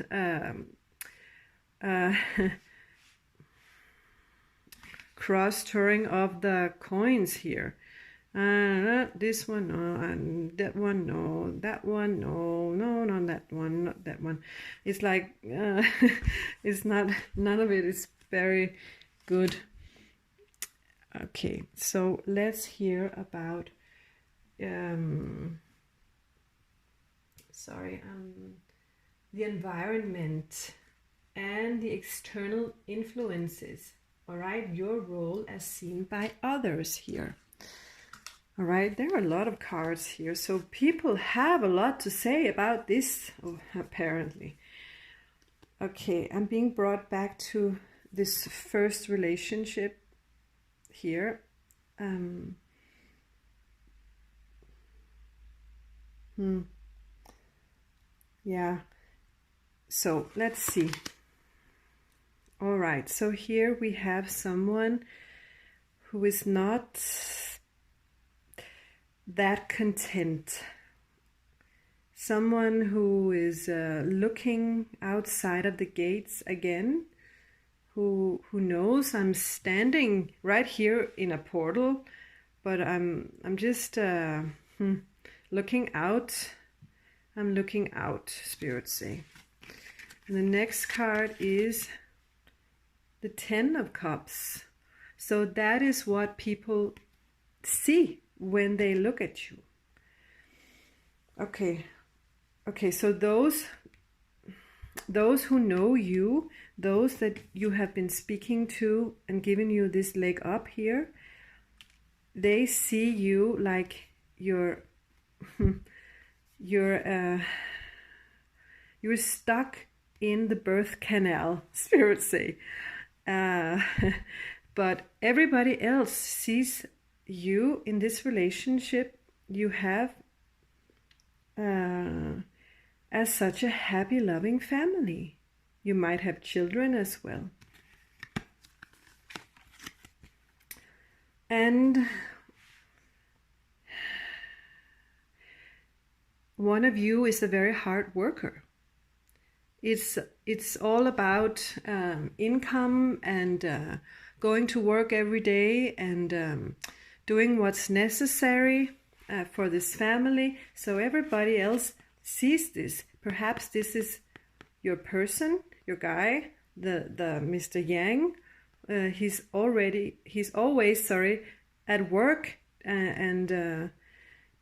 cross-turning of the coins here. This one, no, and that one, no, that one, no, not that one, not that one. It's like, it's not, none of it is very good. Okay, so let's hear about, the environment and the external influences. All right, your role as seen by others here. All right, there are a lot of cards here, so people have a lot to say about this, apparently. Okay, I'm being brought back to this first relationship here. Yeah, so let's see. All right, so here we have someone who is not that content. Someone who is looking outside of the gates again, who knows I'm standing right here in a portal, but I'm just looking out. I'm looking out, spirits say. And the next card is the Ten of Cups. So that is what people see when they look at you. Okay, so those who know you, those that you have been speaking to and giving you this leg up here, they see you like you're stuck in the birth canal, spirits say. But everybody else sees you in this relationship you have as such a happy, loving family. You might have children as well. And one of you is a very hard worker. It's all about income and going to work every day and doing what's necessary for this family. So everybody else sees this. Perhaps this is your person, your guy, the Mr. Yang, He's always, at work and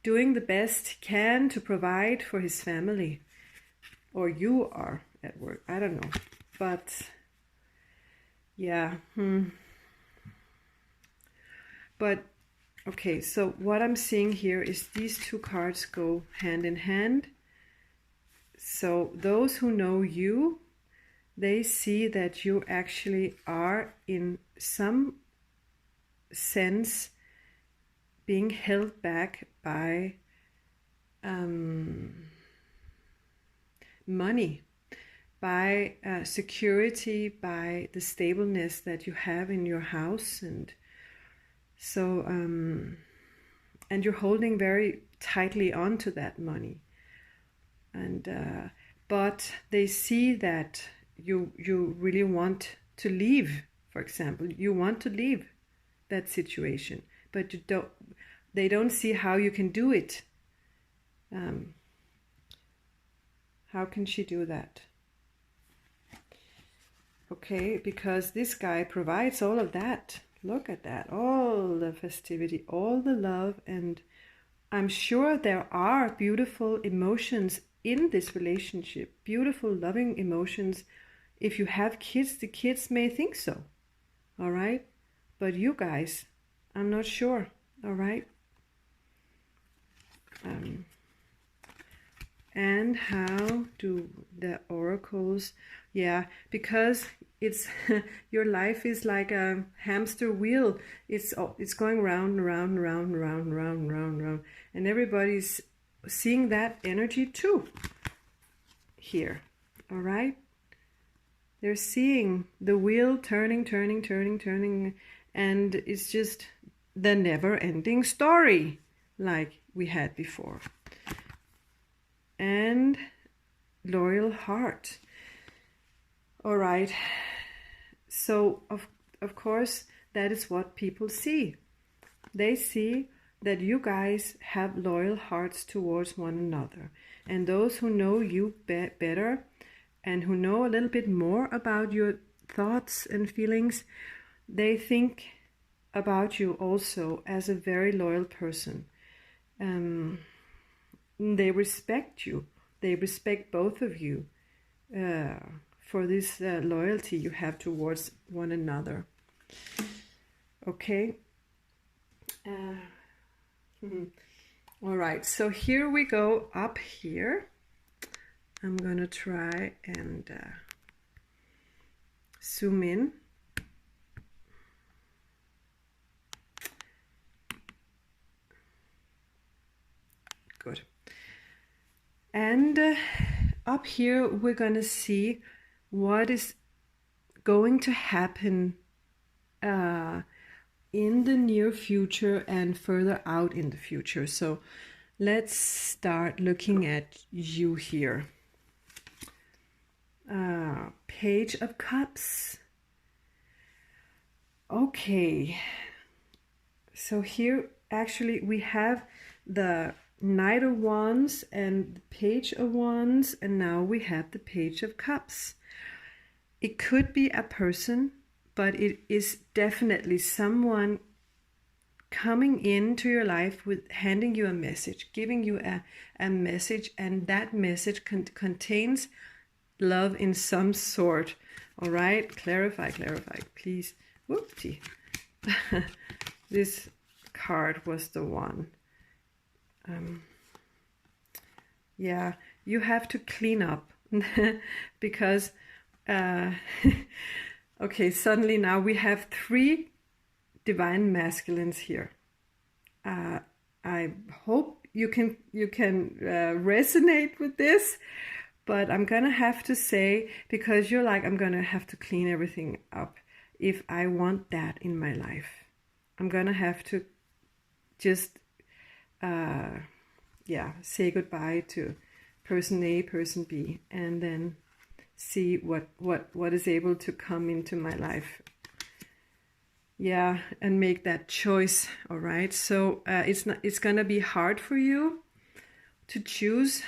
doing the best he can to provide for his family. Or you are at work, I don't know. But yeah, But okay, so what I'm seeing here is these two cards go hand in hand. So those who know you, they see that you actually are in some sense being held back by money, by security, by the stableness that you have in your house. And so, and you're holding very tightly onto that money. And but they see that you really want to leave. For example, you want to leave that situation, but they don't see how you can do it. How can she do that? Okay, because this guy provides all of that. Look at that, all the festivity, all the love, and I'm sure there are beautiful emotions in this relationship, beautiful loving emotions. If you have kids, the kids may think so, all right? But you guys, I'm not sure, all right? And how do the oracles, yeah, because it's your life is like a hamster wheel. It's going round and round and round and round and round and round and round, and everybody's seeing that energy too here, all right? They're seeing the wheel turning, and it's just the never-ending story like we had before. And loyal heart. All right. So of course that is what people see. They see that you guys have loyal hearts towards one another. And those who know you better and who know a little bit more about your thoughts and feelings, they think about you also as a very loyal person. They respect you. They respect both of you for this loyalty you have towards one another. Okay. All right. So here we go up here. I'm going to try and zoom in. Good. And up here we're going to see what is going to happen in the near future and further out in the future. So let's start looking at you here. Page of Cups. Okay. So here actually we have the Knight of Wands and the Page of Wands, and now we have the Page of Cups. It could be a person, but it is definitely someone coming into your life with handing you a message, giving you a message, and that message contains love in some sort. All right, clarify, please. Whoopsie. This card was the one. Yeah, you have to clean up because okay, suddenly now we have 3 divine masculines here. I hope you can resonate with this, but I'm gonna have to say, because you're like, I'm gonna have to clean everything up if I want that in my life. I'm gonna have to just say goodbye to person A, person B, and then see what is able to come into my life. Yeah, and make that choice. All right. So it's gonna be hard for you to choose.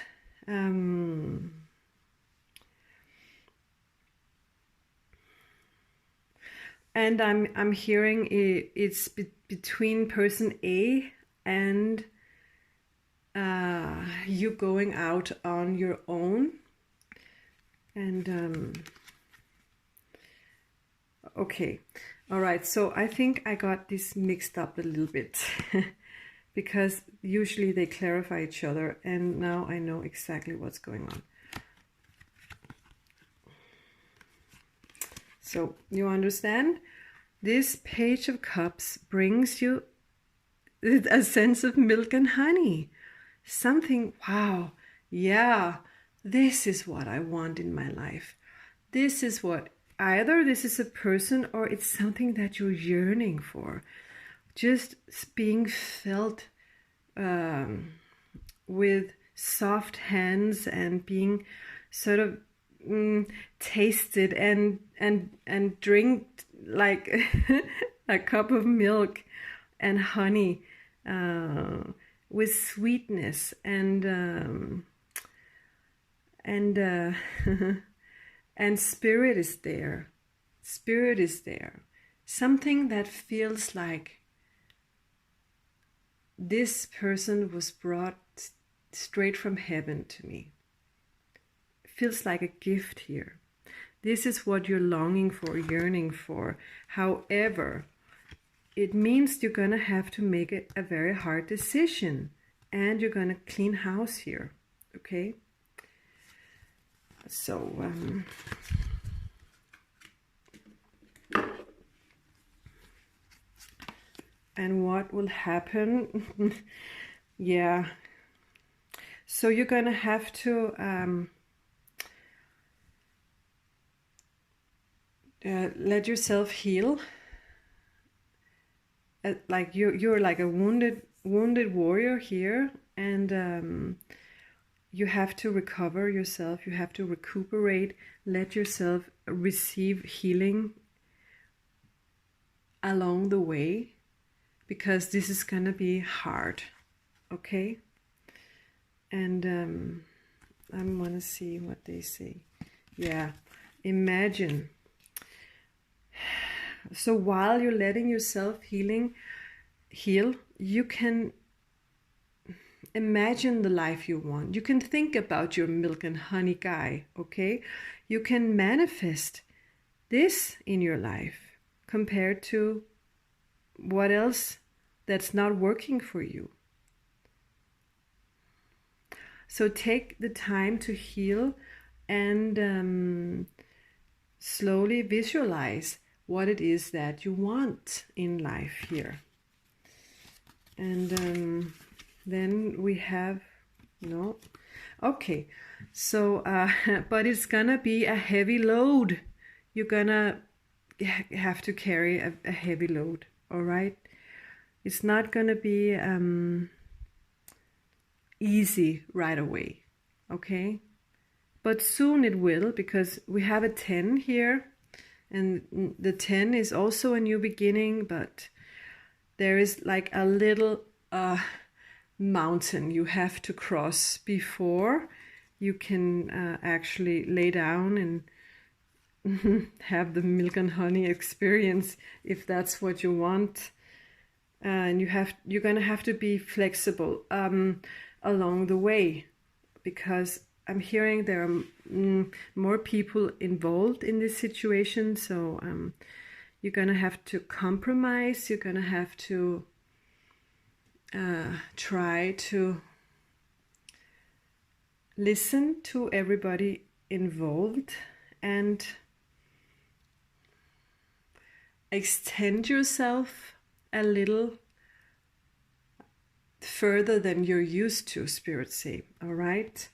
And I'm hearing it's between person A and you going out on your own. And okay, all right, so I think I got this mixed up a little bit because usually they clarify each other, and now I know exactly what's going on. So you understand? This Page of Cups brings you a sense of milk and honey. Something, wow, yeah, this is what I want in my life. This is what, either this is a person or it's something that you're yearning for. Just being felt with soft hands and being sort of tasted and drink like a cup of milk and honey with sweetness and and spirit is there. Spirit is there. Something that feels like this person was brought straight from heaven to me. It feels like a gift here. This is what you're longing for, yearning for. However, it means you're going to have to make a very hard decision, and you're going to clean house here, okay? So, and what will happen? Yeah. So you're going to have to let yourself heal. Like you're like a wounded warrior here, and you have to recover yourself. You have to recuperate. Let yourself receive healing along the way, because this is gonna be hard, okay? And I want to see what they say. Yeah, imagine. So while you're letting yourself heal, you can imagine the life you want. You can think about your milk and honey guy, okay? You can manifest this in your life compared to what else that's not working for you. So take the time to heal and slowly visualize what it is that you want in life here. And then we have, no, okay, so but it's gonna be a heavy load. You're gonna have to carry a heavy load, all right? It's not gonna be easy right away, okay? But soon it will, because we have a 10 here, and the 10 is also a new beginning, but there is like a little mountain you have to cross before you can actually lay down and have the milk and honey experience, if that's what you want. And you're gonna have to be flexible along the way, because I'm hearing there are more people involved in this situation. So you're gonna have to compromise. You're gonna have to try to listen to everybody involved and extend yourself a little further than you're used to, spirits say, all right?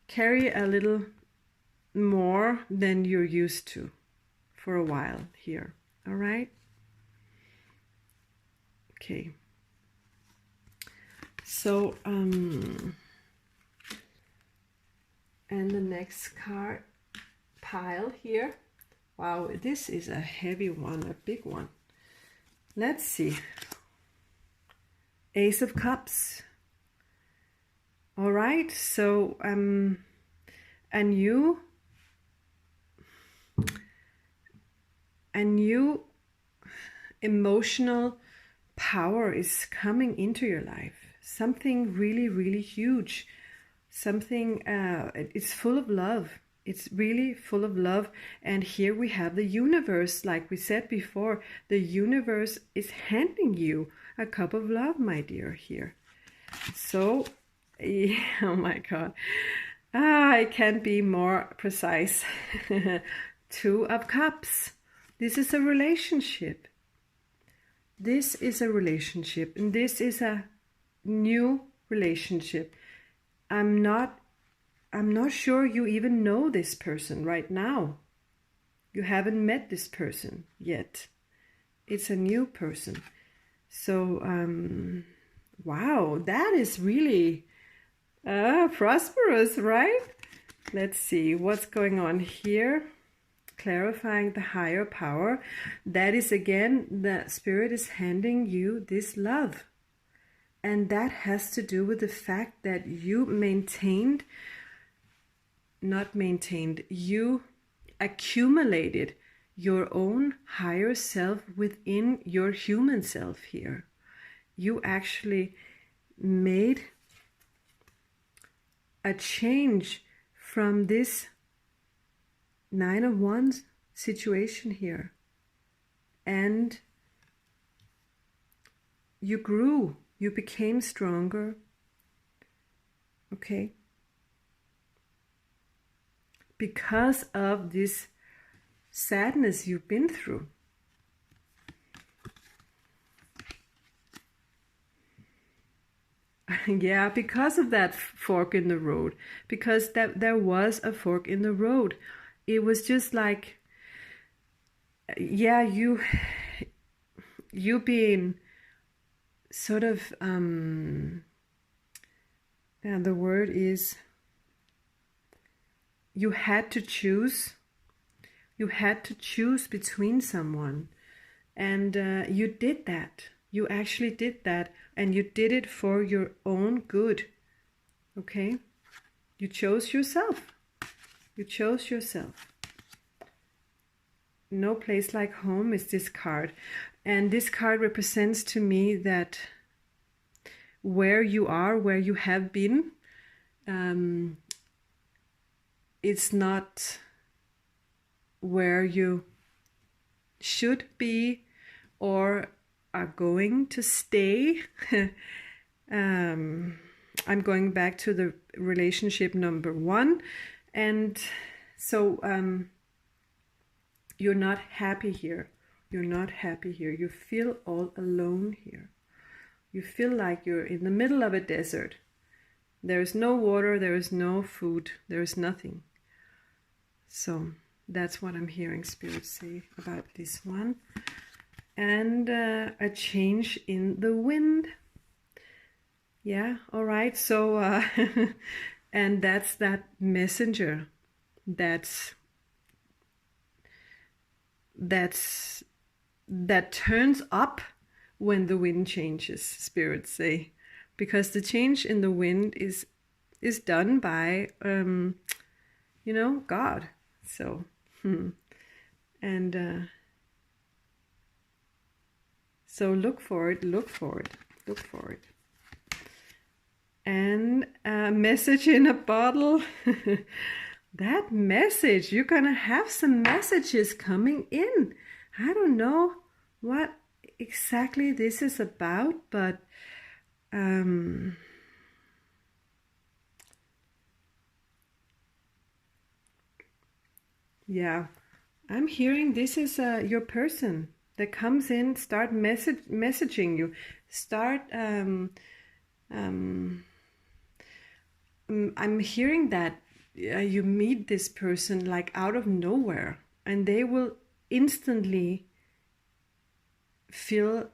Carry a little more than you're used to for a while here, all right? Okay. So, and the next card pile here. Wow, this is a heavy one, a big one. Let's see. Ace of Cups. All right, so a new emotional power is coming into your life. Something really, really huge. Something, it's full of love. It's really full of love. And here we have the universe. Like we said before, the universe is handing you a cup of love, my dear, here. So, yeah, oh my God. I can't be more precise. Two of Cups. This is a relationship. This is a relationship, and this is a new relationship. I'm not sure you even know this person right now. You haven't met this person yet. It's a new person. So, wow, that is really prosperous, right? Let's see what's going on here. Clarifying the higher power. That is, again, the Spirit is handing you this love. And that has to do with the fact that you you accumulated your own higher self within your human self here. You actually made a change from this Nine of Wands situation here, and you grew, you became stronger, okay, because of this sadness you've been through. Yeah, because of that fork in the road, because there was a fork in the road. It was just like, yeah, you being sort of, yeah, the word is, you had to choose. You had to choose between someone, and you did that. You actually did that, and you did it for your own good. Okay? You chose yourself. You chose yourself. No place like home is this card. And this card represents to me that where you are, where you have been, it's not where you should be or are going to stay. I'm going back to the relationship number 1, and so you're not happy here. You're not happy here. You feel all alone here. You feel like you're in the middle of a desert. There is no water, there is no food, there is nothing. So that's what I'm hearing Spirit say about this one. And a change in the wind. Yeah, all right. So, and that's that messenger that turns up when the wind changes, Spirits say, because the change in the wind is done by God. So and so look for it. And a message in a bottle. That message, you're gonna have some messages coming in. I don't know what exactly this is about, but yeah, I'm hearing this is your person that comes in, start messaging you, start I'm hearing that you meet this person like out of nowhere, and they will instantly feel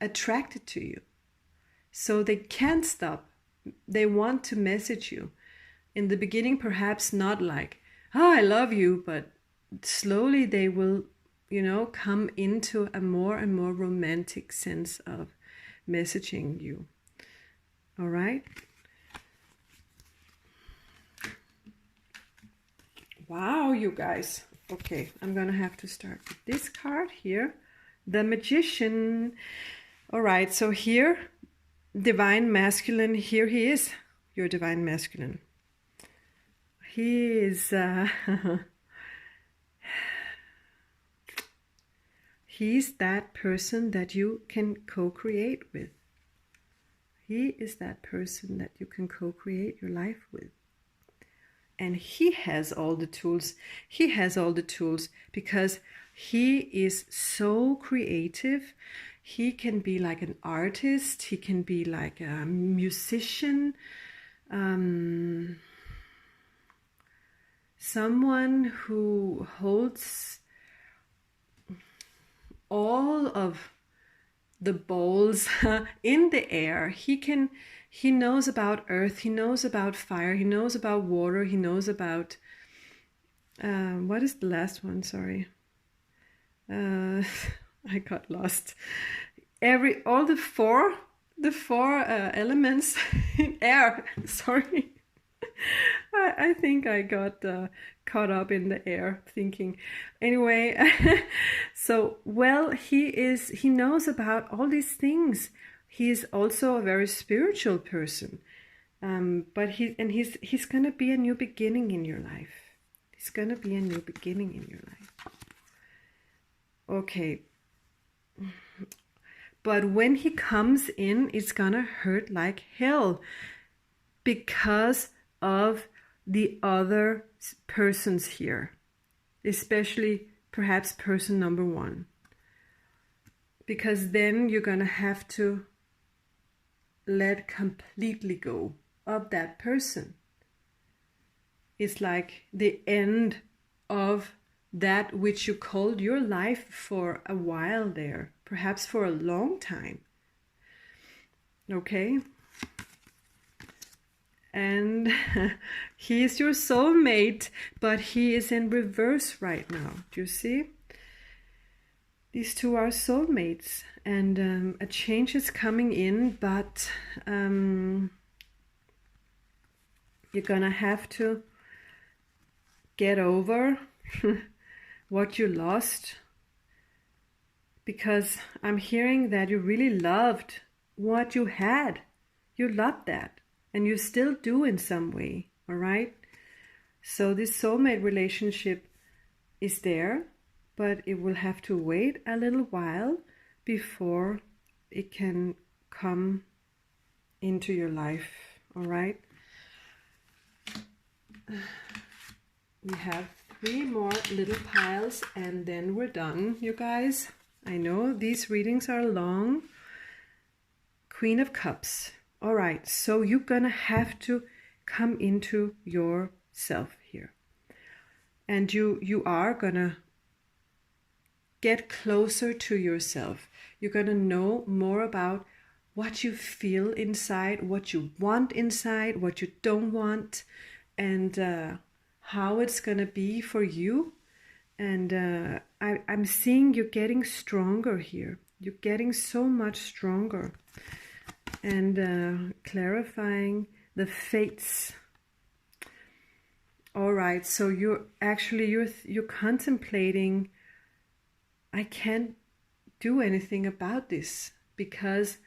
attracted to you. So they can't stop. They want to message you. In the beginning, perhaps not like, oh, I love you, but slowly they will, come into a more and more romantic sense of messaging you. All right? Wow, you guys. Okay, I'm gonna have to start with this card here. the Magician. All right, so here, Divine Masculine, here he is, your Divine Masculine. He is, he's that person that you can co-create with. He is that person that you can co-create your life with. And he has all the tools. He has all the tools because he is so creative. He can be like an artist. He can be like a musician. Someone who holds all of the balls in the air. He knows about earth, he knows about fire, he knows about water, he knows about what is the last one? Sorry. I got lost. All the four elements in air. Sorry. I think I got caught up in the air thinking. Anyway, so well, he knows about all these things. He's also a very spiritual person, but he's gonna be a new beginning in your life. He's gonna be a new beginning in your life. Okay, but when he comes in, it's gonna hurt like hell because of the other persons here, especially perhaps person number one, because then you're gonna have to let completely go of that person. It's like the end of that which you called your life for a while there, perhaps for a long time. Okay? And he is your soulmate, but he is in reverse right now. Do you see? These two are soulmates, and a change is coming in, but you're gonna have to get over what you lost, because I'm hearing that you really loved what you had. You loved that, and you still do in some way, all right? So this soulmate relationship is there, but it will have to wait a little while before it can come into your life, all right? We have 3 more little piles and then we're done, you guys. I know these readings are long. Queen of Cups. All right, so you're gonna have to come into yourself here. And you are gonna get closer to yourself. You're gonna know more about what you feel inside, what you want inside, what you don't want, and how it's gonna be for you. And I'm seeing you're getting stronger here. You're getting so much stronger. And clarifying the fates. All right, so you're contemplating, I can't do anything about this because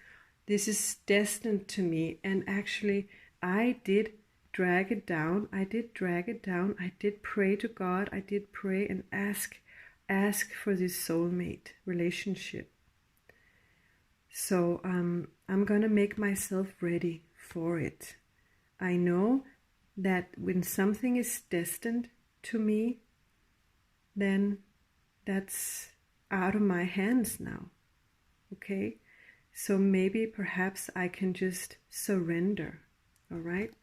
this is destined to me. And actually, I did drag it down. I did pray to God. I did pray and ask for this soulmate relationship. So I'm gonna make myself ready for it. I know that when something is destined to me, then that's out of my hands now. Okay? So maybe perhaps I can just surrender. All right?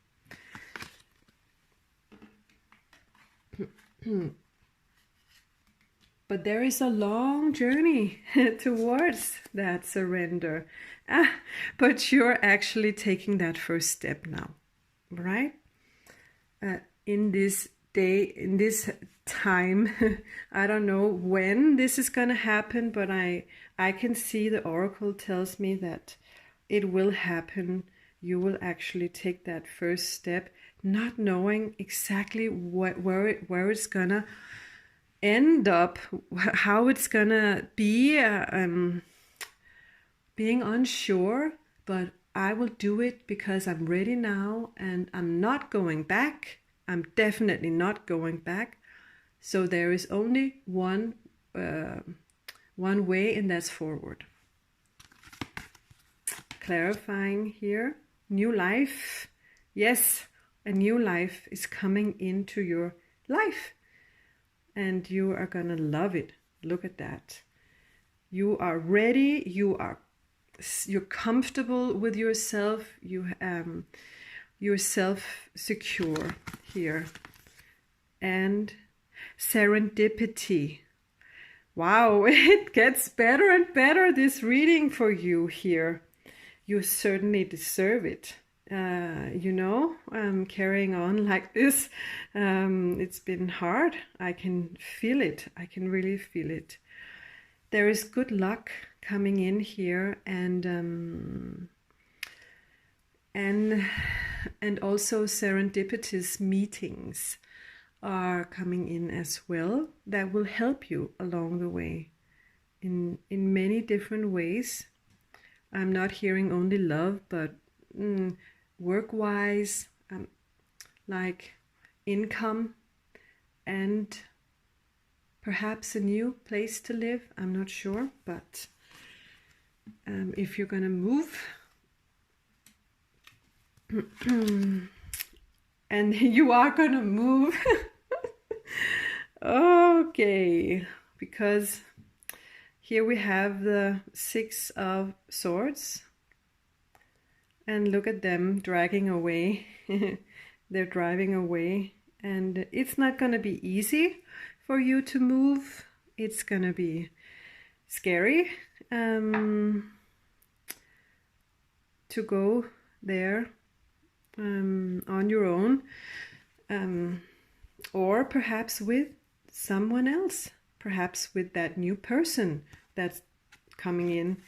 But there is a long journey towards that surrender. But you're actually taking that first step now, right? In this day, in this time, I don't know when this is going to happen, but I can see the oracle tells me that it will happen. You will actually take that first step, not knowing exactly where it's gonna end up, how it's gonna be, being unsure, but I will do it because I'm ready now and I'm not going back. I'm definitely not going back. So there is only one way, and that's forward. Clarifying here, new life. Yes, a new life is coming into your life and you are gonna love it. Look at that. You are ready, you're comfortable with yourself, you're self-secure here. And serendipity. Wow, it gets better and better, this reading for you here. You certainly deserve it. Carrying on like this, it's been hard. I can feel it. I can really feel it. There is good luck coming in here, and also serendipitous meetings are coming in as well that will help you along the way in many different ways. I'm not hearing only love, but work-wise, like income and perhaps a new place to live. I'm not sure, but if you're gonna move and you are gonna move okay, because here we have the Six of Swords, and look at them dragging away. They're driving away, and it's not going to be easy for you to move. It's going to be scary to go there on your own, or perhaps with someone else, perhaps with that new person that's coming in,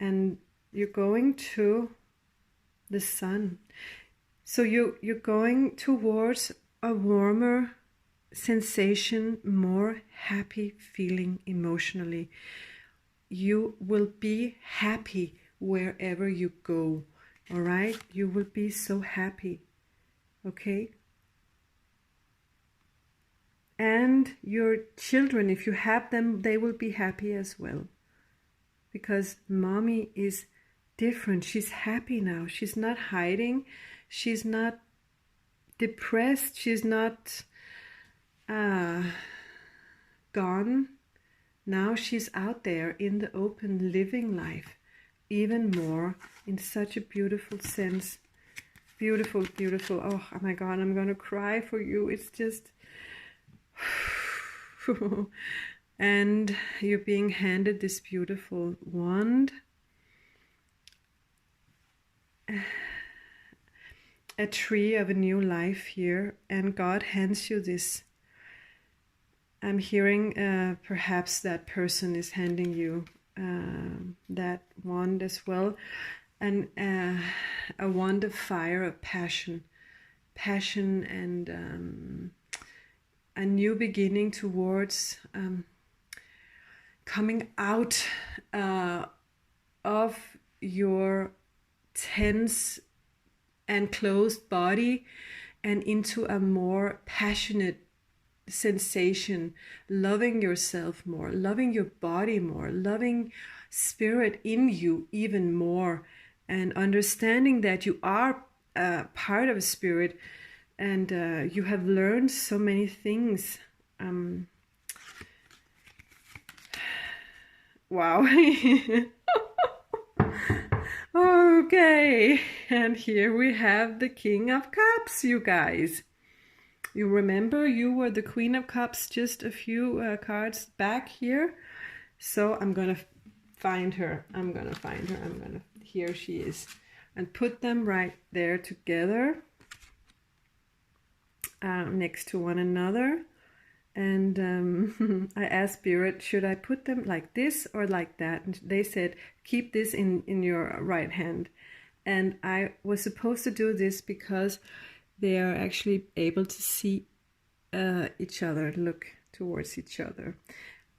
and you're going to the sun. So you're going towards a warmer sensation, more happy feeling emotionally. You will be happy wherever you go, all right? You will be so happy, okay? And your children, if you have them, they will be happy as well. Because mommy is different. She's happy now. She's not hiding. She's not depressed. She's not gone. Now she's out there in the open, living life even more in such a beautiful sense. Beautiful, beautiful. Oh my God, I'm going to cry for you. It's just... and you're being handed this beautiful wand, a tree of a new life here, and God hands you this. I'm hearing perhaps that person is handing you that wand as well, and a wand of fire, of passion and a new beginning towards coming out of your tense and closed body and into a more passionate sensation, loving yourself more, loving your body more, loving spirit in you even more, and understanding that you are part of a spirit, and you have learned so many things. Wow. Okay, and here we have the King of Cups, you guys. You remember you were the Queen of Cups just a few cards back here. So I'm gonna find her. Here she is. And put them right there together. Next to one another, and I asked Spirit, should I put them like this or like that? And they said, keep this in your right hand. And I was supposed to do this because they are actually able to see each other. Look, towards each other.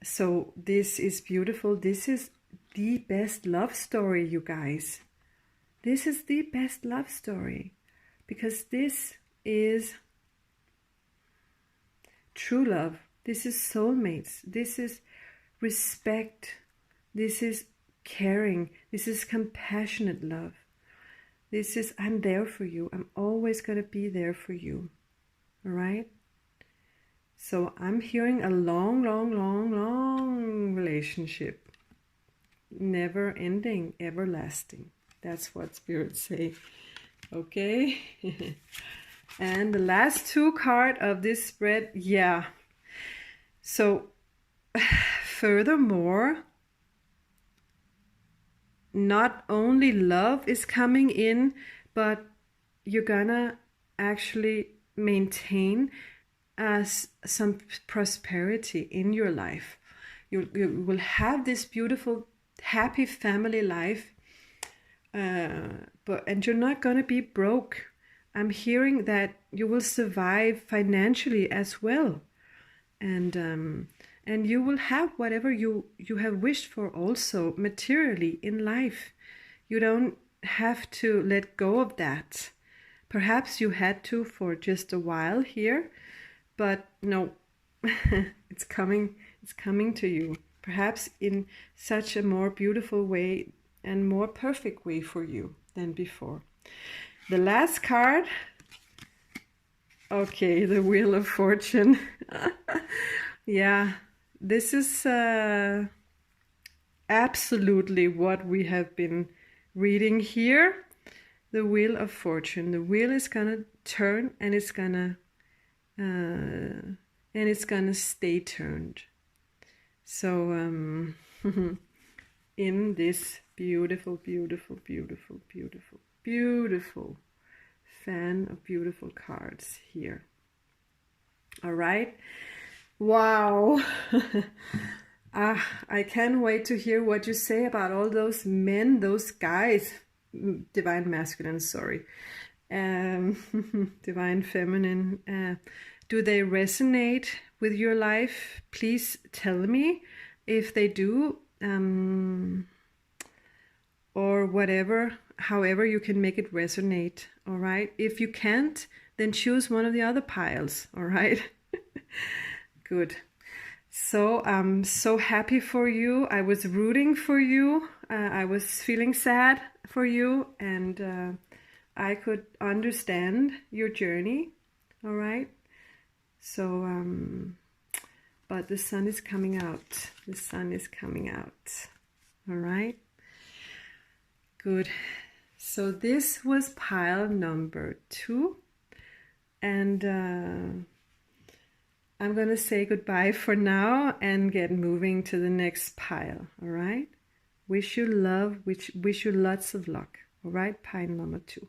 So this is beautiful. This is the best love story, you guys. This is the best love story, because this is true love. This is soulmates. This is respect. This is caring. This is compassionate love. This is, I'm there for you. I'm always going to be there for you. All right? So I'm hearing a long, long, long, long relationship. Never ending, everlasting. That's what spirits say. Okay? And the last two cards of this spread, yeah. So, furthermore, not only love is coming in, but you're gonna actually maintain some prosperity in your life. You will have this beautiful, happy family life, and you're not gonna be broke. I'm hearing that you will survive financially as well, and you will have whatever you have wished for also materially in life. You don't have to let go of that. Perhaps you had to for just a while here, but no, it's coming to you. Perhaps in such a more beautiful way and more perfect way for you than before. The last card, okay, the Wheel of Fortune. Yeah, this is absolutely what we have been reading here. The Wheel of Fortune. The wheel is gonna turn, and it's gonna stay turned. So in this beautiful, beautiful, beautiful, beautiful, beautiful fan of beautiful cards here. All right. Wow. I can't wait to hear what you say about all those men, those guys, divine masculine, sorry, divine feminine. Do they resonate with your life? Please tell me if they do, or whatever, however you can make it resonate. All right. If you can't, then choose one of the other piles. All right. Good. So I'm so happy for you. I was rooting for you. I was feeling sad for you, and I could understand your journey. All right. So, but the sun is coming out. The sun is coming out. All right. Good. So this was pile number 2, and I'm going to say goodbye for now and get moving to the next pile. All right. Wish you love, wish you lots of luck. All right. Pile number 2.